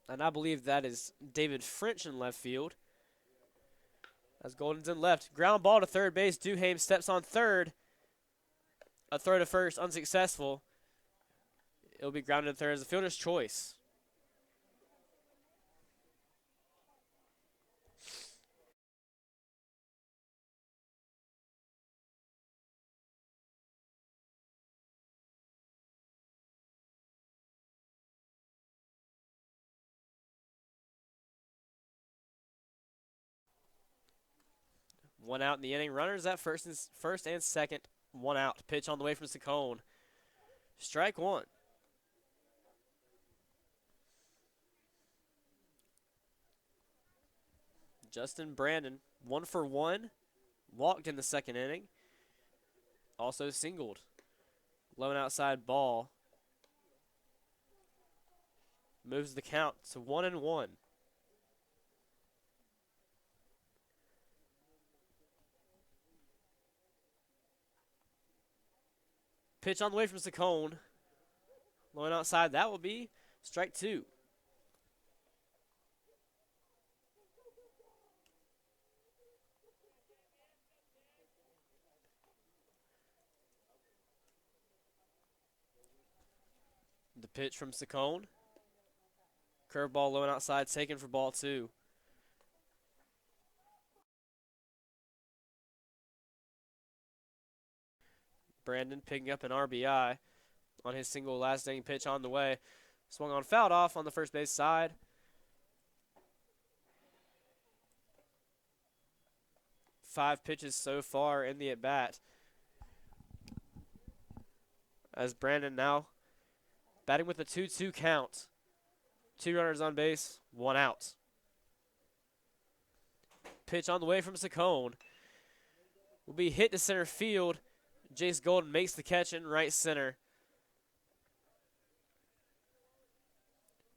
[SPEAKER 1] And I believe that is David French in left field. As Golden's in left. Ground ball to third base. Duhame steps on third. A throw to first, unsuccessful. It'll be grounded to third as the fielder's choice. One out in the inning. Runners at first and second. 1 out. Pitch on the way from Saccone. Strike 1. Justin Brandon, 1 for 1. Walked in the second inning. Also singled. Low and outside ball. Moves the count to 1-1. Pitch on the way from Saccone. Low and outside, that will be strike 2. The pitch from Saccone. Curveball low and outside, taken for ball 2. Brandon picking up an RBI on his single last inning pitch on the way. Swung on, fouled off on the first base side. Five pitches so far in the at-bat. As Brandon now batting with a 2-2 count. 2 runners on base, 1 out. Pitch on the way from Saccone. Will be hit to center field. Jace Golden makes the catch in right center.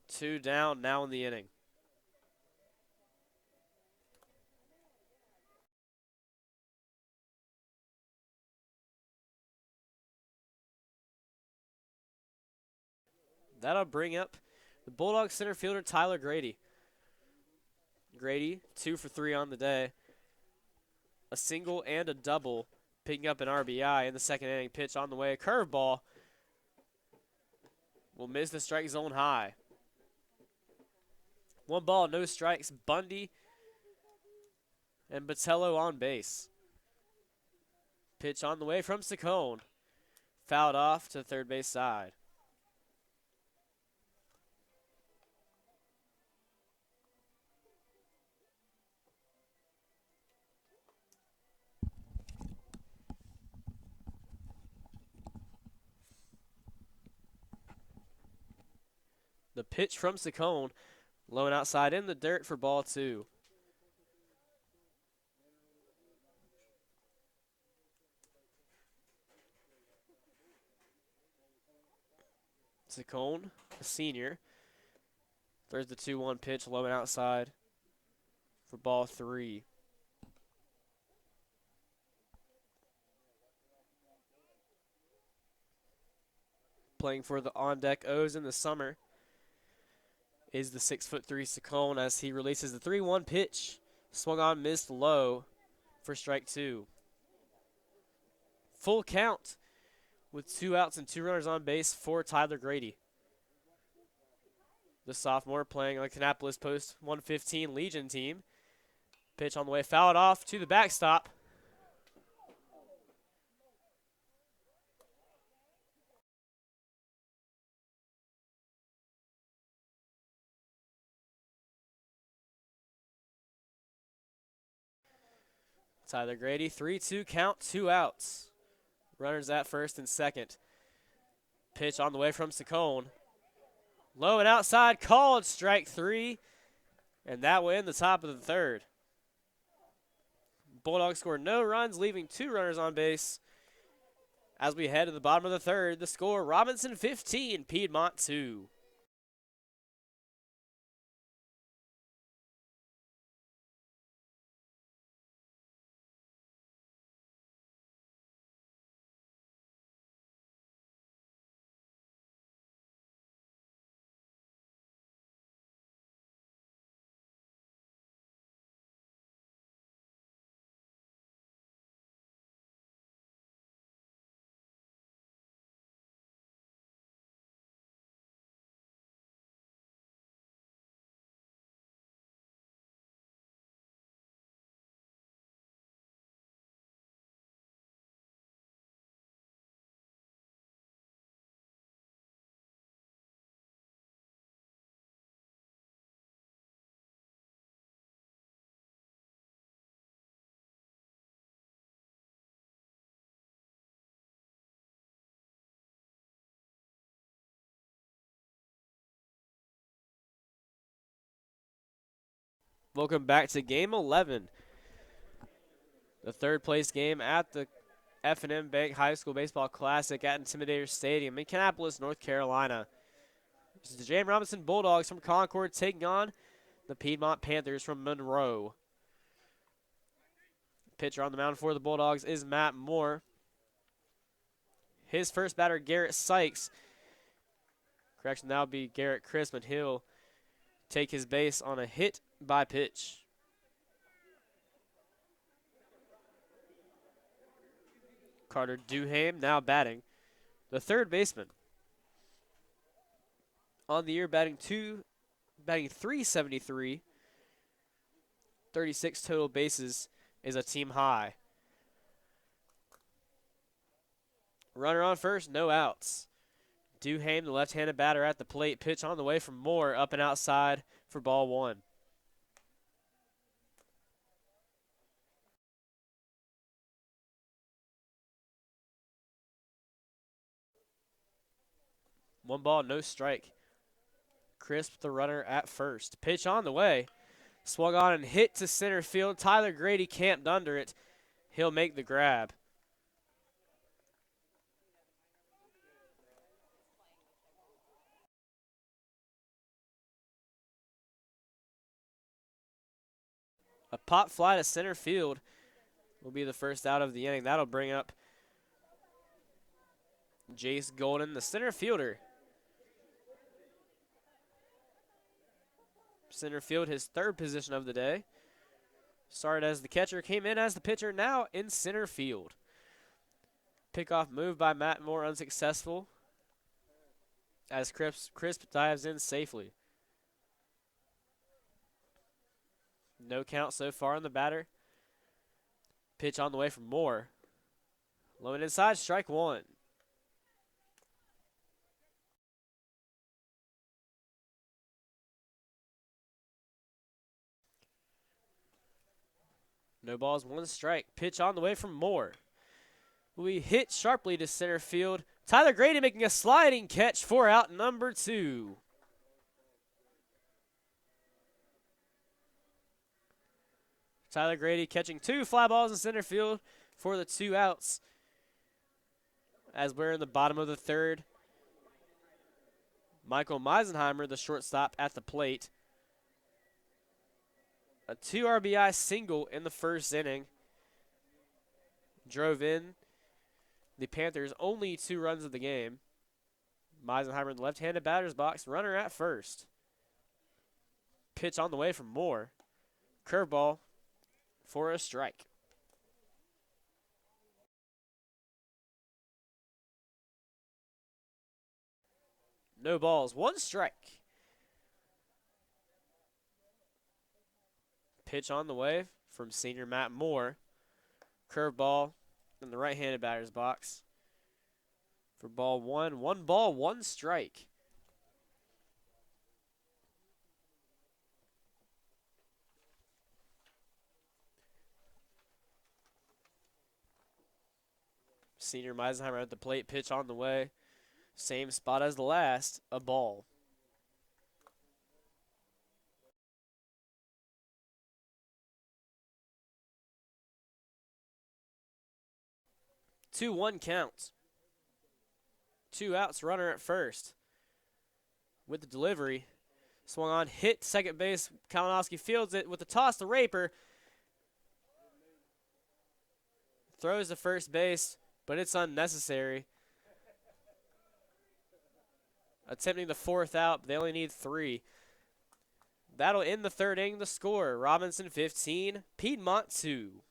[SPEAKER 1] 2 down now in the inning. That'll bring up the Bulldogs center fielder Tyler Grady. Grady, 2 for 3 on the day. A single and a double picking up an RBI in the second inning. Pitch on the way, curveball. Will miss the strike zone high. 1 ball, no strikes. Bundy and Botello on base. Pitch on the way from Saccone. Fouled off to third base side. The pitch from Saccone, low and outside in the dirt for ball 2. Saccone, a senior, throws the 2-1 pitch, low and outside for ball 3. Playing for the on-deck O's in the summer is the 6'3" Saccone as he releases the 3-1 pitch. Swung on, missed low for strike 2. Full count with 2 outs and 2 runners on base for Tyler Grady. The sophomore playing on the Kannapolis Post 115 Legion team. Pitch on the way, fouled off to the backstop. Tyler Grady, 3-2 count, 2 outs. Runners at first and second. Pitch on the way from Saccone. Low and outside, called strike 3. And that will end the top of the third. Bulldogs score no runs, leaving 2 runners on base. As we head to the bottom of the third, the score, Robinson 15, Piedmont 2. Welcome back to Game 11. The third place game at the F&M Bank High School Baseball Classic at Intimidator Stadium in Kannapolis, North Carolina. This is the J.M. Robinson Bulldogs from Concord taking on the Piedmont Panthers from Monroe. Pitcher on the mound for the Bulldogs is Matt Moore. His first batter, Garrett Sykes. Correction, that would be Garrett Crisp, and he'll take his base on a hit by pitch. Carter Duham now batting, the third baseman. On the year batting 373. 36 total bases is a team high. Runner on first, no outs. Duham, the left-handed batter at the plate. Pitch on the way from Moore, up and outside for ball 1. One ball, no strike. Crisp, the runner at first. Pitch on the way. Swung on and hit to center field. Tyler Grady camped under it. He'll make the grab. A pop fly to center field will be the first out of the inning. That'll bring up Jace Golden, the center fielder. Center field, his third position of the day. Started as the catcher, came in as the pitcher, now in center field. Pickoff move by Matt Moore unsuccessful as Crisp dives in safely. No count so far on the batter. Pitch on the way from Moore. Low and inside, strike one. No balls, one strike. Pitch on the way from Moore. We hit sharply to center field. Tyler Grady making a sliding catch for out number 2. Tyler Grady catching 2 fly balls in center field for the 2 outs. As we're in the bottom of the 3rd. Michael Meisenheimer, the shortstop, at the plate. A 2 RBI single in the 1st inning. Drove in the Panthers' only 2 runs of the game. Meisenheimer in the left-handed batter's box, runner at first. Pitch on the way from Moore. Curveball for a strike. No balls, 1 strike. Pitch on the way from senior Matt Moore. Curveball in the right-handed batter's box for ball 1. 1 ball, 1 strike. Senior Meisenheimer at the plate, pitch on the way. Same spot as the last, a ball. Two one count. 2 outs, runner at first. With the delivery, swung on, hit second base. Kalinowski fields it with the toss to Raper. Throws to first base, but it's unnecessary. Attempting the 4th out, but they only need 3. That'll end the 3rd inning. The score, Robinson 15, Piedmont 2.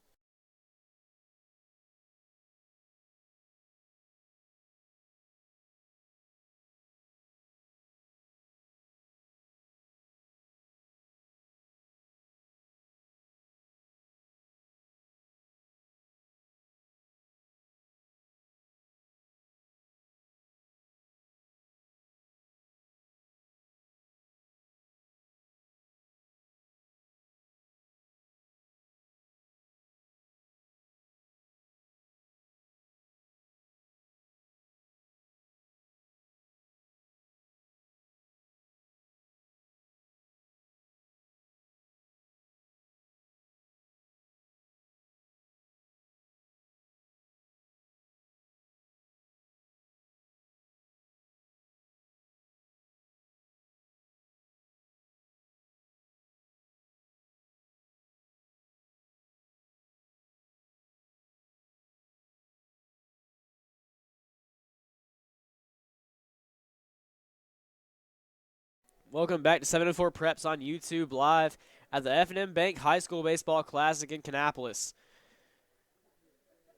[SPEAKER 1] Welcome back to 704 Preps on YouTube live at the F&M Bank High School Baseball Classic in Kannapolis.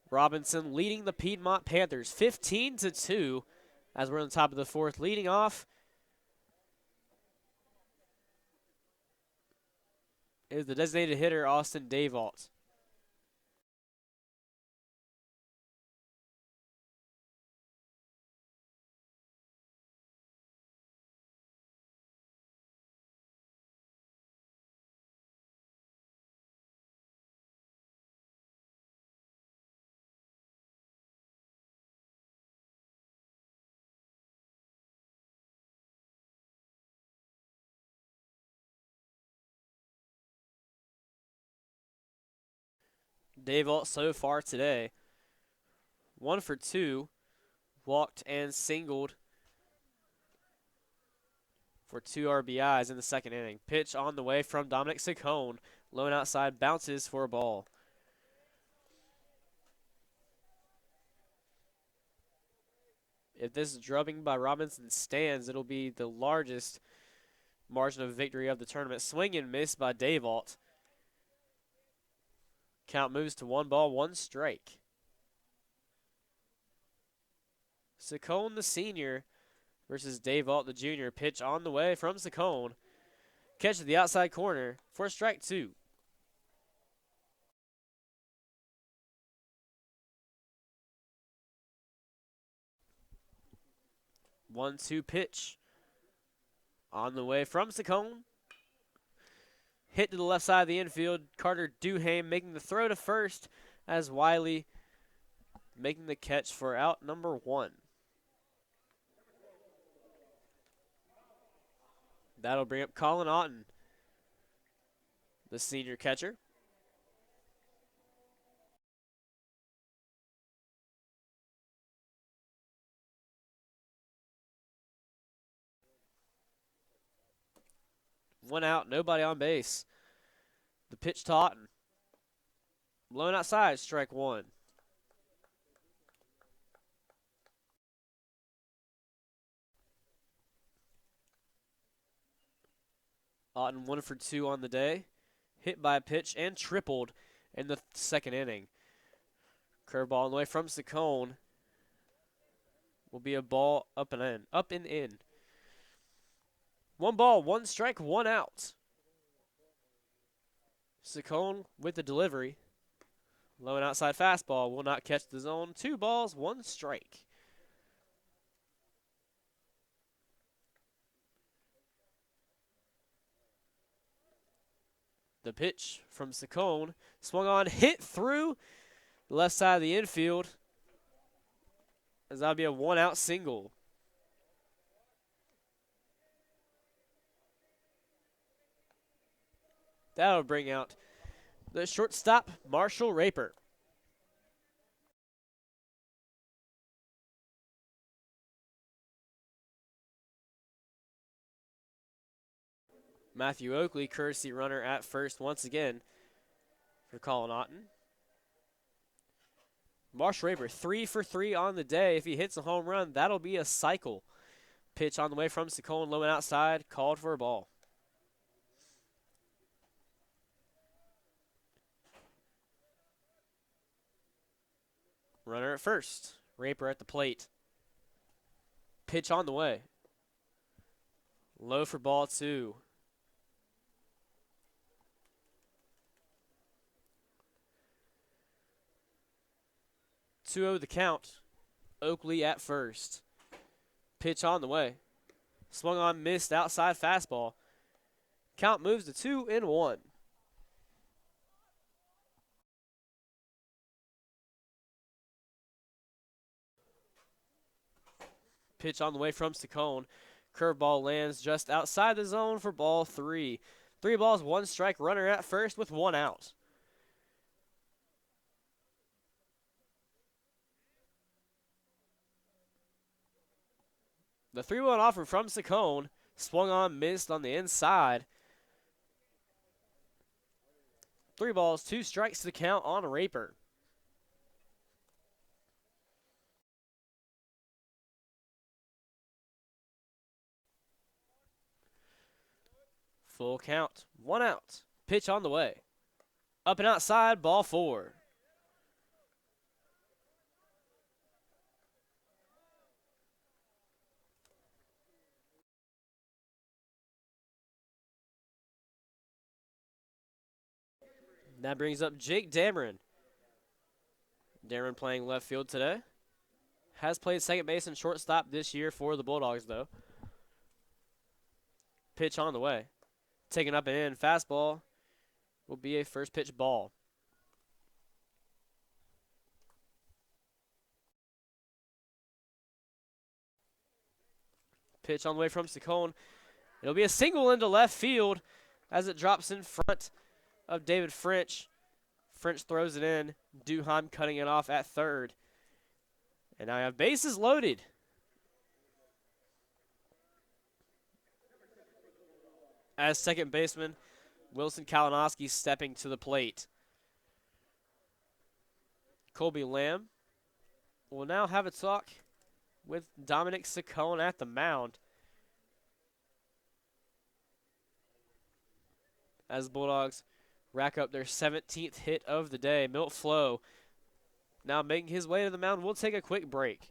[SPEAKER 1] Robinson leading the Piedmont Panthers 15-2 as we're on the top of the 4th. Leading off is the designated hitter, Austin Davault. Davault so far today, 1 for 2, walked and singled for 2 RBIs in the 2nd inning. Pitch on the way from Dominic Saccone. Low and outside, bounces for a ball. If this drubbing by Robinson stands, it'll be the largest margin of victory of the tournament. Swing and miss by Davault. Count moves to 1 ball, 1 strike. Saccone, the senior, versus Dave Alt, the junior. Pitch on the way from Saccone. Catch at the outside corner for strike 2. One-two pitch on the way from Saccone. Hit to the left side of the infield. Carter Duham making the throw to first as Wiley making the catch for out number 1. That'll bring up Colin Otten, the senior catcher. One out, nobody on base. The pitch to Otten. Blown outside, strike 1. Otten 1 for 2 on the day. Hit by a pitch and tripled in the second inning. Curveball on the way from Saccone. Will be a ball up and in. Up and in. 1 ball, 1 strike, 1 out. Saccone with the delivery. Low and outside fastball will not catch the zone. 2 balls, 1 strike. The pitch from Saccone. Swung on, hit through the left side of the infield. As that'll be a 1-out single. That'll bring out the shortstop, Marshall Raper. Matthew Oakley, courtesy runner at first once again for Colin Otten. Marshall Raper, 3 for 3 on the day. If he hits a home run, that'll be a cycle. Pitch on the way from Saccone, low and outside, called for a ball. Runner at first. Raper at the plate. Pitch on the way. Low for ball 2. 2-0 the count. Oakley at first. Pitch on the way. Swung on, missed outside fastball. Count moves to 2-1. Pitch on the way from Saccone. Curveball lands just outside the zone for ball 3. 3 balls, 1 strike. Runner at first with 1 out. The 3-1 offer from Saccone. Swung on, missed on the inside. 3 balls, 2 strikes to the count on Raper. Full count. 1 out. Pitch on the way. Up and outside, ball 4. That brings up Jake Dameron. Dameron playing left field today. Has played second base and shortstop this year for the Bulldogs, though. Pitch on the way. Taken up and in. Fastball will be a first pitch ball. Pitch on the way from Saccone. It'll be a single into left field as it drops in front of David French. French throws it in. Duham cutting it off at third. And I have bases loaded. As second baseman, Wilson Kalinowski stepping to the plate. Colby Lamb will now have a talk with Dominic Saccone at the mound. As the Bulldogs rack up their 17th hit of the day. Milt Flo now making his way to the mound. We'll take a quick break.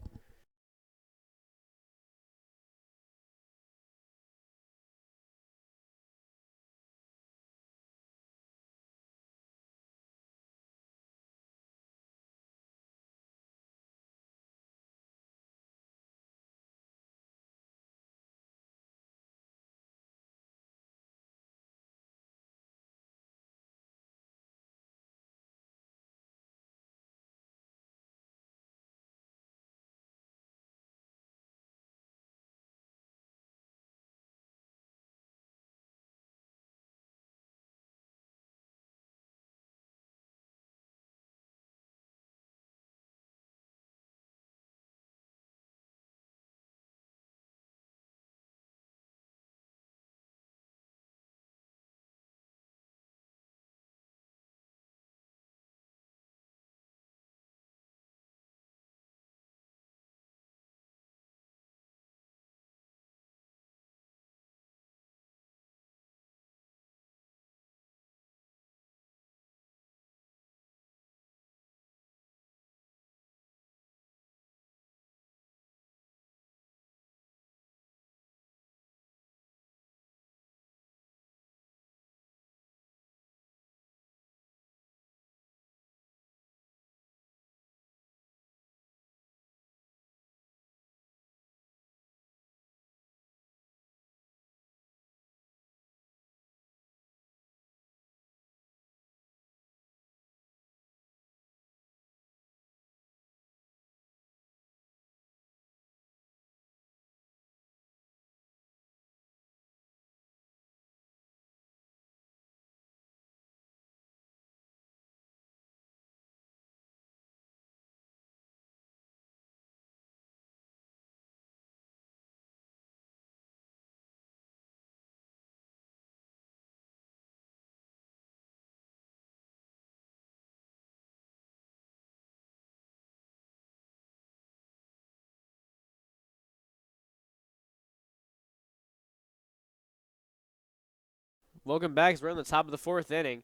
[SPEAKER 1] Welcome back as we're in the top of the 4th inning.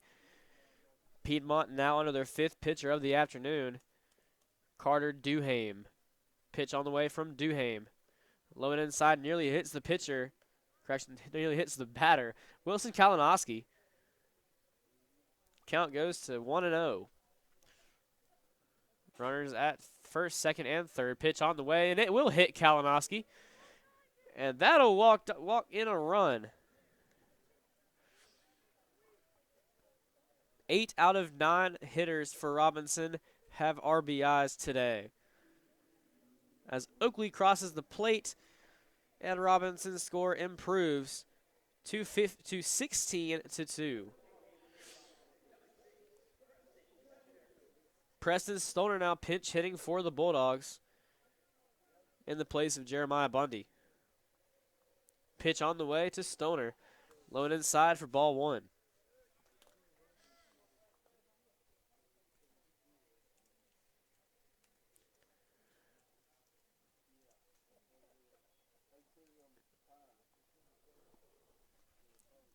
[SPEAKER 1] Piedmont now under their 5th pitcher of the afternoon, Carter Duhame. Pitch on the way from Duhame. Low and inside, nearly hits the pitcher. Correction, nearly hits the batter. Wilson Kalinowski. Count goes to 1-0. Runners at first, second, and third. Pitch on the way, and it will hit Kalinowski. And that'll walk in a run. 8 out of 9 hitters for Robinson have RBIs today. As Oakley crosses the plate, and Robinson's score improves to 16-2. Preston Stoner now pinch hitting for the Bulldogs in the place of Jeremiah Bundy. Pitch on the way to Stoner. Low and inside for ball 1.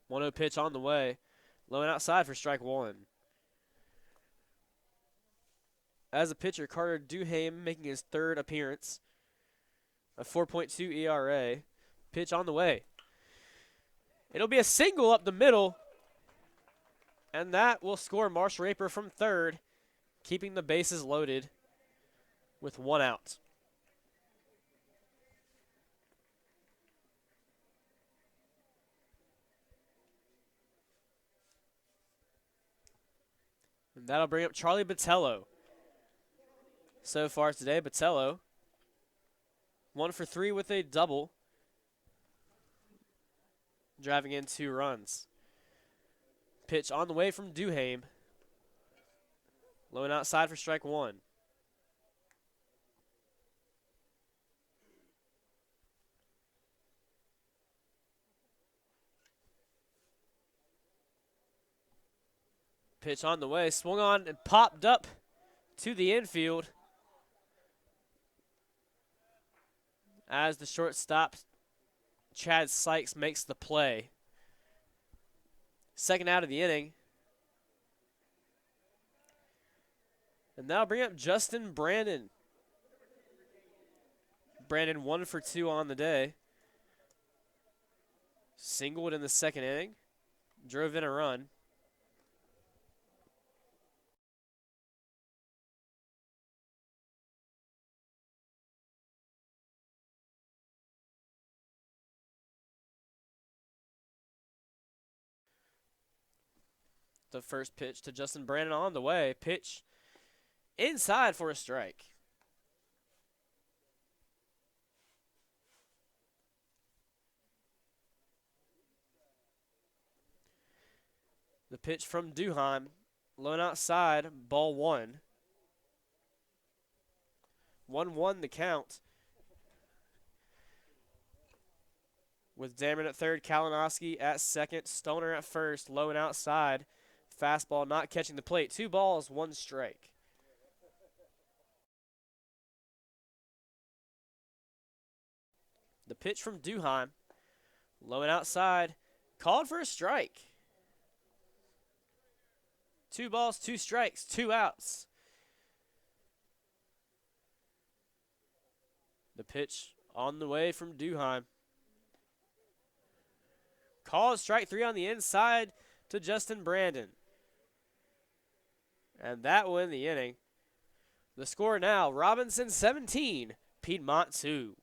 [SPEAKER 1] One-0 pitch on the way. Low and outside for strike 1. As a pitcher, Carter Duhame making his 3rd appearance. A 4.2 ERA. Pitch on the way. It'll be a single up the middle. And that will score Marsh Raper from 3rd, keeping the bases loaded with 1 out. And that'll bring up Charlie Botello. So far today, Botello 1 for 3 with a double, driving in 2 runs. Pitch on the way from Duhame. Low and outside for strike 1. Pitch on the way, swung on and popped up to the infield as the shortstop, Chad Sykes, makes the play. Second out of the inning. And that'll bring up Justin Brandon. Brandon 1 for 2 on the day. Singled in the second inning. Drove in a run. The first pitch to Justin Brandon on the way. Pitch inside for a strike. The pitch from Duhame. Low and outside, ball 1. 1-1 the count. With Dameron at 3rd, Kalinowski at 2nd, Stoner at 1st, low and outside. Fastball not catching the plate. 2 balls, 1 strike. The pitch from Duhame. Low and outside. Called for a strike. 2 balls, 2 strikes, 2 outs. The pitch on the way from Duhame. Called strike 3 on the inside to Justin Brandon. And that will end the inning. The score now, Robinson 17, Piedmont 2.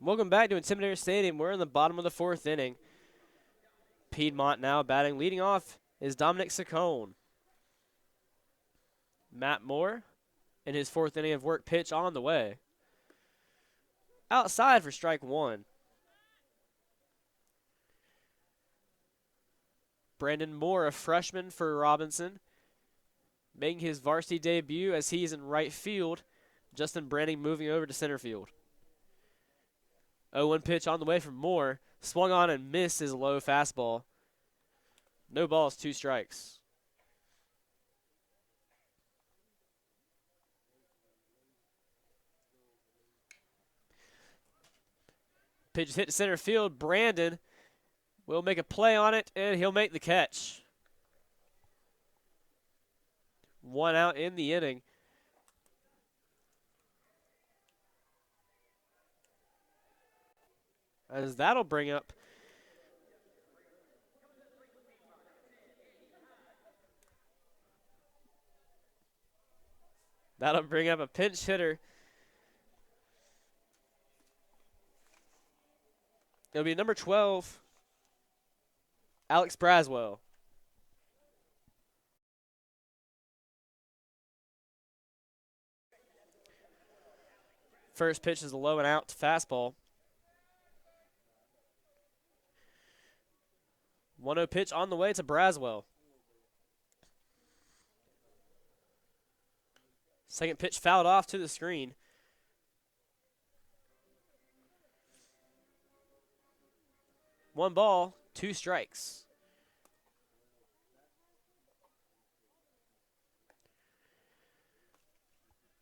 [SPEAKER 1] Welcome back to Intimidator Stadium. We're in the bottom of the 4th inning. Piedmont now batting. Leading off is Dominic Saccone. Matt Moore in his 4th inning of work, pitch on the way. Outside for strike 1. Brandon Moore, a freshman for Robinson, making his varsity debut as he's in right field. Justin Branning moving over to center field. 0-1 pitch on the way from Moore. Swung on and missed his low fastball. No balls, 2 strikes. Pitch is hit to center field. Brandon will make a play on it, and he'll make the catch. 1 out in the inning. As that'll bring up a pinch hitter. It'll be number 12, Alex Braswell. First pitch is a low and out fastball. 1-0 pitch on the way to Braswell. Second pitch fouled off to the screen. One ball, 2 strikes.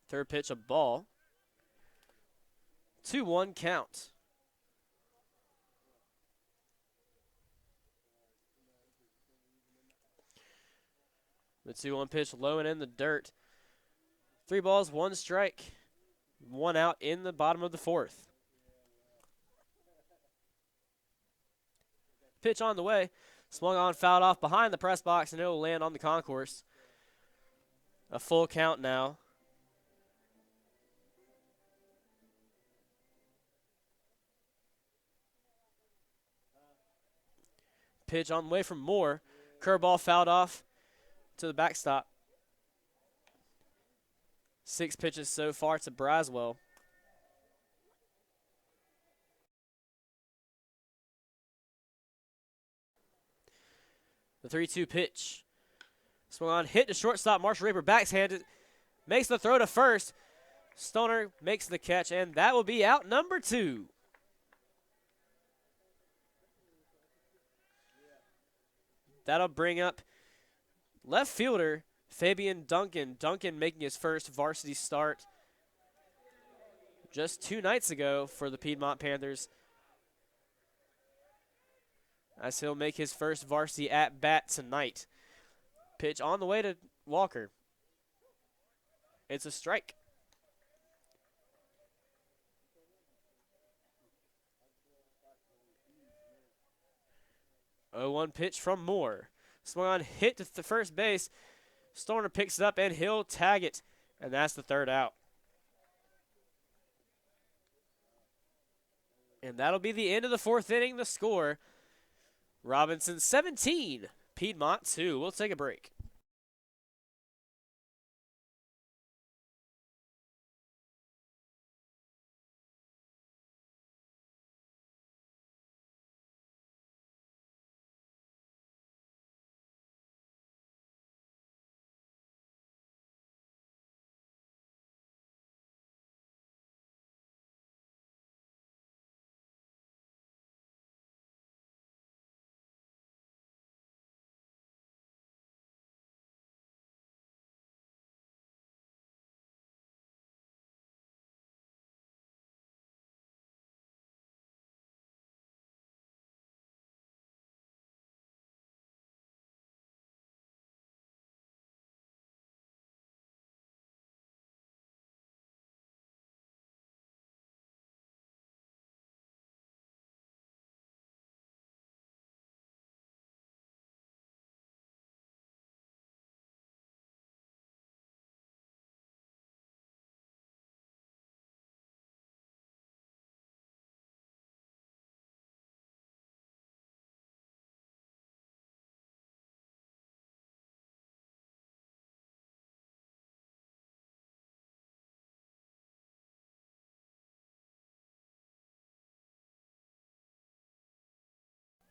[SPEAKER 1] Third pitch, a ball. 2-1 count. The 2-1 pitch low and in the dirt. 3 balls, 1 strike. 1 out in the bottom of the 4th. Pitch on the way. Swung on, fouled off behind the press box, and it will land on the concourse. A full count now. Pitch on the way from Moore. Curveball fouled off to the backstop. 6 pitches so far to Braswell. The 3-2 pitch. Swung on, hit to shortstop. Marshall Raper backhanded. Makes the throw to first. Stoner makes the catch, and that will be out number 2. That'll bring up left fielder Fabian Duncan. Duncan making his first varsity start just 2 nights ago for the Piedmont Panthers, as he'll make his first varsity at bat tonight. Pitch on the way to Walker. It's a strike. Oh, 1 pitch from Moore. Swung on, hit to the first base. Stoner picks it up, and he'll tag it. And that's the 3rd out. And that'll be the end of the 4th inning. The score, Robinson 17, Piedmont 2. We'll take a break.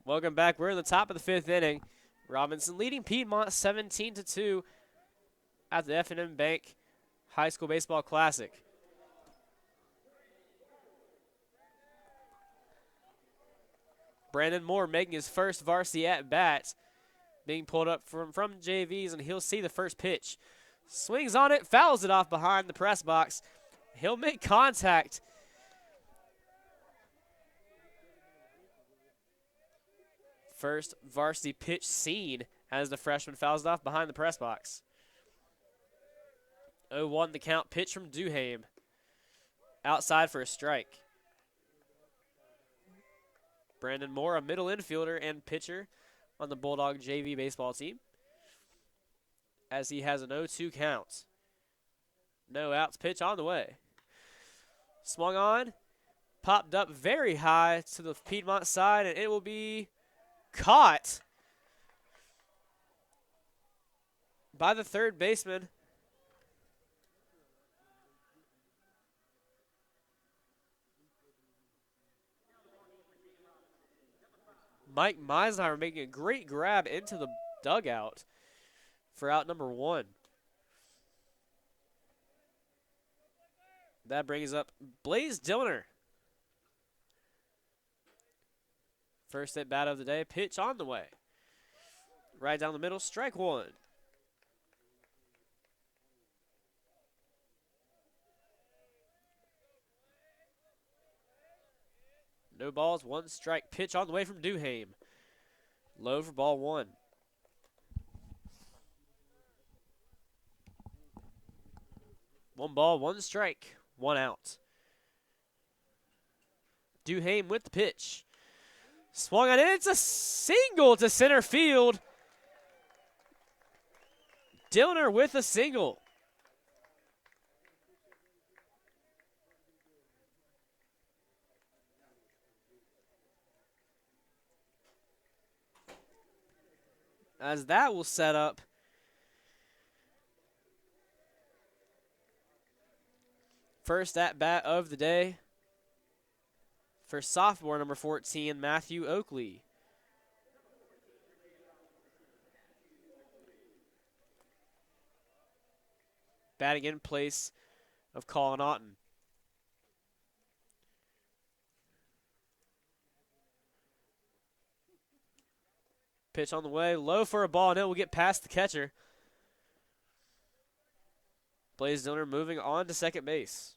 [SPEAKER 1] Welcome back. We're in the top of the 5th inning. Robinson leading Piedmont 17-2 at the F&M Bank High School Baseball Classic. Brandon Moore making his first varsity at-bat, being pulled up from JVs, and he'll see the first pitch. Swings on it, fouls it off behind the press box. He'll make contact. First varsity pitch seen as the freshman fouls it off behind the press box. 0-1 the count, pitch from Duhame. Outside for a strike. Brandon Moore, a middle infielder and pitcher on the Bulldog JV baseball team, as he has an 0-2 count. No outs, pitch on the way. Swung on, popped up very high to the Piedmont side, and it will be caught by the third baseman. Mike Meisner making a great grab into the dugout for out number 1. That brings up Blaze Dillner. First at bat of the day, pitch on the way. Right down the middle, strike 1. No balls, 1 strike. Pitch on the way from Duhame. Low for ball 1. One ball, 1 strike, 1 out. Duhame with the pitch. Swung on it. It's a single to center field. Dillner with a single. As that will set up first at bat of the day for sophomore number 14, Matthew Oakley. Batting in place of Colin Otten. Pitch on the way, low for a ball, and it will get past the catcher. Blaze Dillner moving on to second base.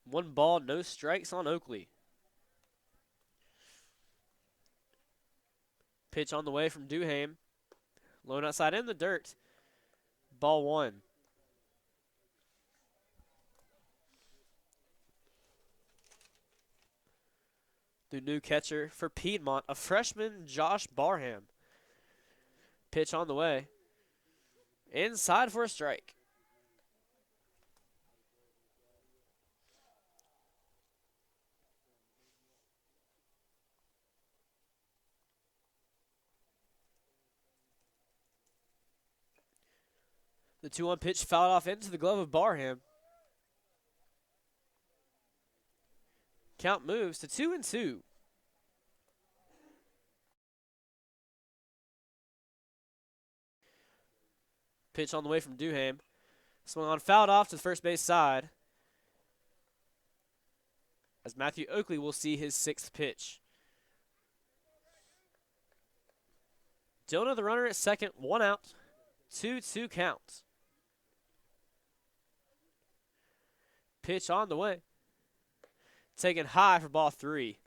[SPEAKER 1] One ball, no strikes on Oakley. Pitch on the way from Duhame. Low outside in the dirt. Ball 1. The new catcher for Piedmont, a freshman, Josh Barham. Pitch on the way. Inside for a strike. The 2-1 pitch fouled off into the glove of Barham. Count moves to 2-2. Pitch on the way from Duhame. Swung on, fouled off to the first base side, as Matthew Oakley will see his 6th pitch. Dillner the runner at second, 1 out, 2-2 count. Pitch on the way. Taken high for ball 3.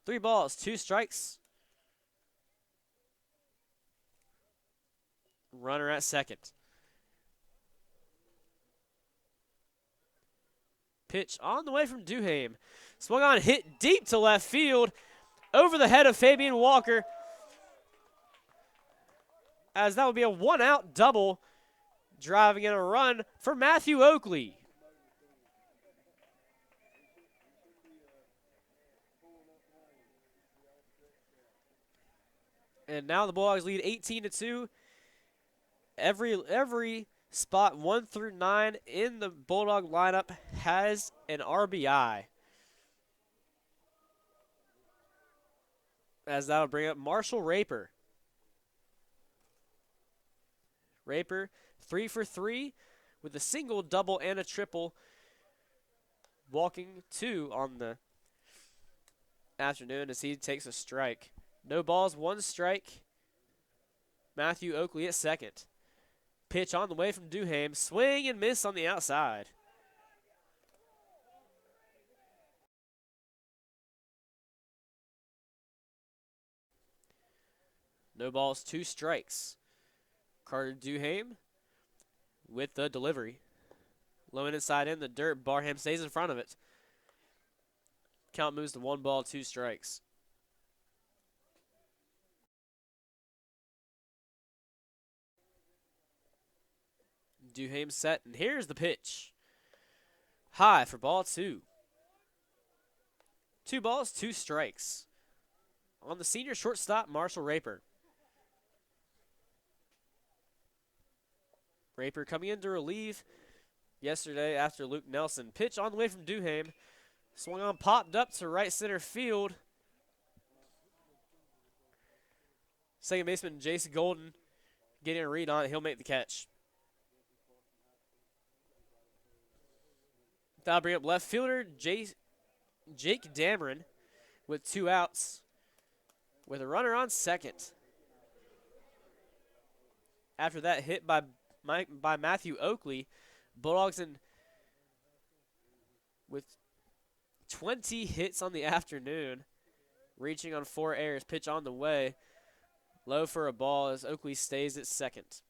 [SPEAKER 1] 3 balls, 2 strikes. Runner at second. Pitch on the way from Duhame. Swung on, hit deep to left field, over the head of Fabian Walker, as that would be a 1-out double, driving in a run for Matthew Oakley. And now the Bulldogs lead 18-2 Every spot 1 through 9 in the Bulldog lineup has an RBI. As that'll bring up Marshall Raper. Raper, 3 for 3 with a single, double, and a triple. Walking 2 on the afternoon as he takes a strike. No balls, 1 strike. Matthew Oakley at second. Pitch on the way from Duham. Swing and miss on the outside. No balls, 2 strikes. Carter Duham with the delivery. Low and inside in the dirt. Barham stays in front of it. Count moves to 1 ball, 2 strikes. Duham set, and here's the pitch. High for ball 2. 2 balls, 2 strikes. On the senior shortstop, Marshall Raper. Raper coming in to relieve yesterday after Luke Nelson. Pitch on the way from Duham. Swung on, popped up to right center field. Second baseman Jason Golden getting a read on it. He'll make the catch. That'll bring up left fielder Jake Dameron with 2 outs with a runner on second. After that hit by Matthew Oakley, Bulldogs with 20 hits on the afternoon, reaching on 4 errors. Pitch on the way. Low for a ball as Oakley stays at second.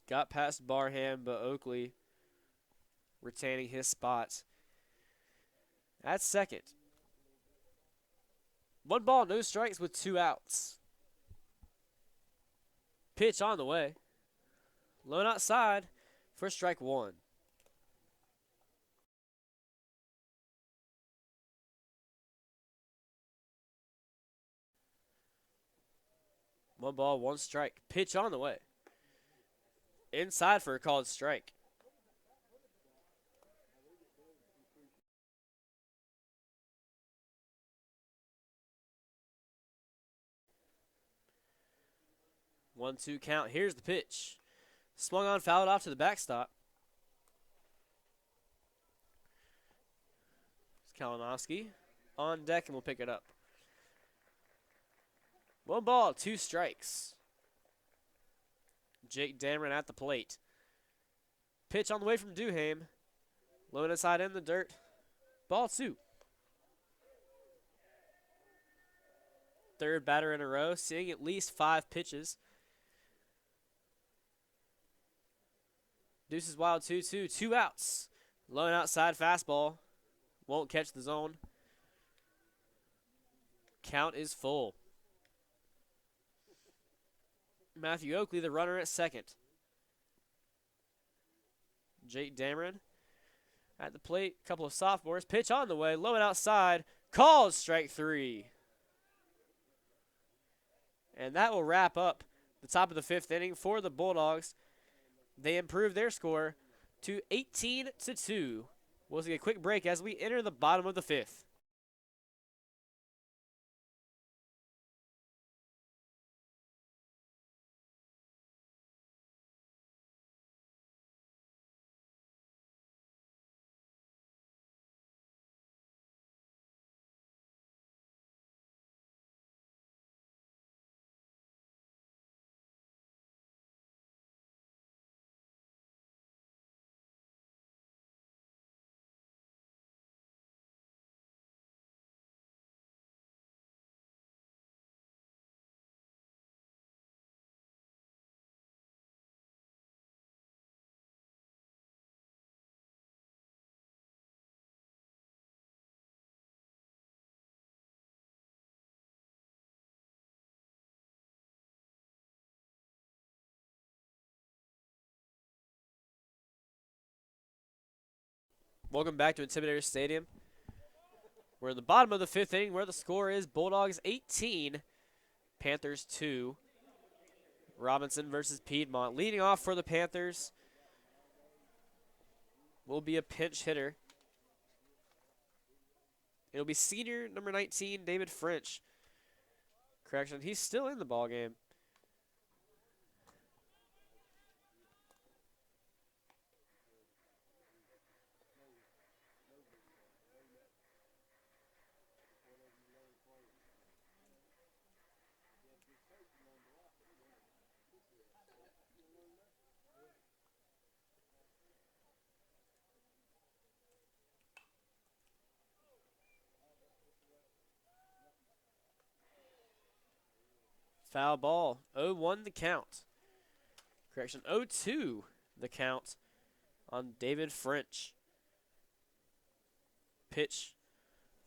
[SPEAKER 1] Got past Barham, but Oakley retaining his spot at second. 1 ball, no strikes with 2 outs. Pitch on the way. Low and outside for strike 1. One ball, 1 strike. Pitch on the way. Inside for a called strike. One, 2 count. Here's the pitch. Swung on, fouled off to the backstop. Kalinowski on deck and we'll pick it up. 1 ball, 2 strikes. Jake Dameron at the plate. Pitch on the way from Duham. Low and inside in the dirt. Ball 2. Third batter in a row, seeing at least 5 pitches. Deuces wild 2-2, 2 outs. Low and outside fastball. Won't catch the zone. Count is full. Matthew Oakley, the runner at second. Jake Dameron at the plate. Couple of sophomores. Pitch on the way. Low and outside. Called strike 3. And that will wrap up the top of the 5th inning for the Bulldogs. They improve their score to 18-2. We'll take a quick break as we enter the bottom of the 5th. Welcome back to Intimidator Stadium. We're in the bottom of the 5th inning where the score is Bulldogs 18, Panthers 2. Robinson versus Piedmont. Leading off for the Panthers will be a pinch hitter. It'll be senior number 19, David French. Correction, he's still in the ball game. Foul ball. 0-1 the count. Correction, 0-2 the count on David French. Pitch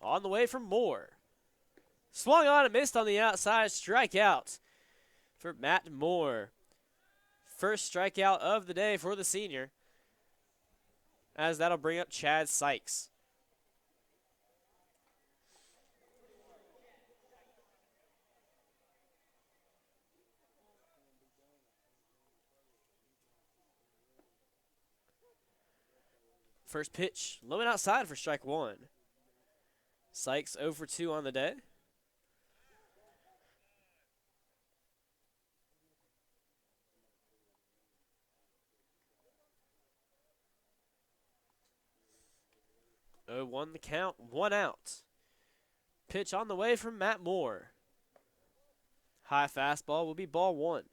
[SPEAKER 1] on the way from Moore. Swung on and missed on the outside. Strikeout for Matt Moore. First strikeout of the day for the senior, as that'll bring up Chad Sykes. First pitch, low and outside for strike one. Sykes 0 for 2 on the day. Oh, 1 the count, 1 out. Pitch on the way from Matt Moore. High fastball will be ball 1.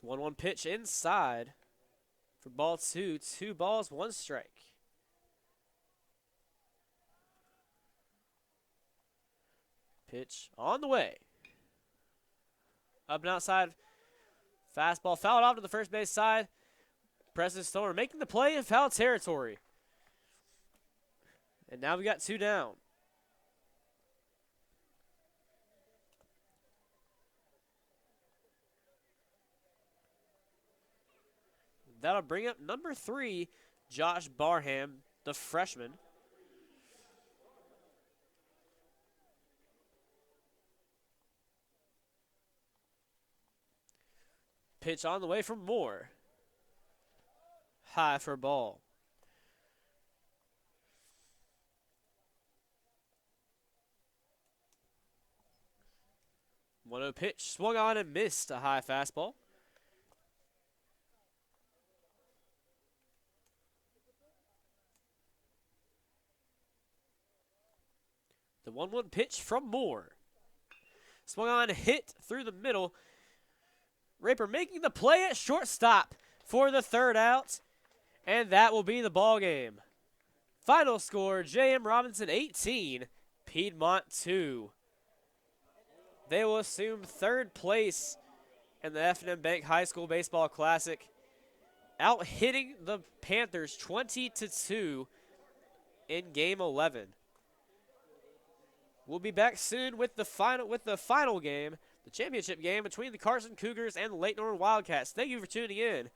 [SPEAKER 1] The 1-1 pitch inside for ball 2. 2 balls, 1 strike. Pitch on the way. Up and outside. Fastball fouled off to the first base side. Preston Stoner making the play in foul territory. And now we got 2 down. That'll bring up number 3, Josh Barham, the freshman. Pitch on the way from Moore. High for ball. 1-0 pitch. Swung on and missed a high fastball. The 1-1 pitch from Moore. Swung on, hit through the middle. Raper making the play at shortstop for the 3rd out. And that will be the ball game. Final score, J.M. Robinson 18, Piedmont 2. They will assume 3rd place in the F&M Bank High School Baseball Classic, out hitting the Panthers 20-2 in Game 11. We'll be back soon with the final game, the championship game between the Carson Cougars and the Lake Norman Wildcats. Thank you for tuning in.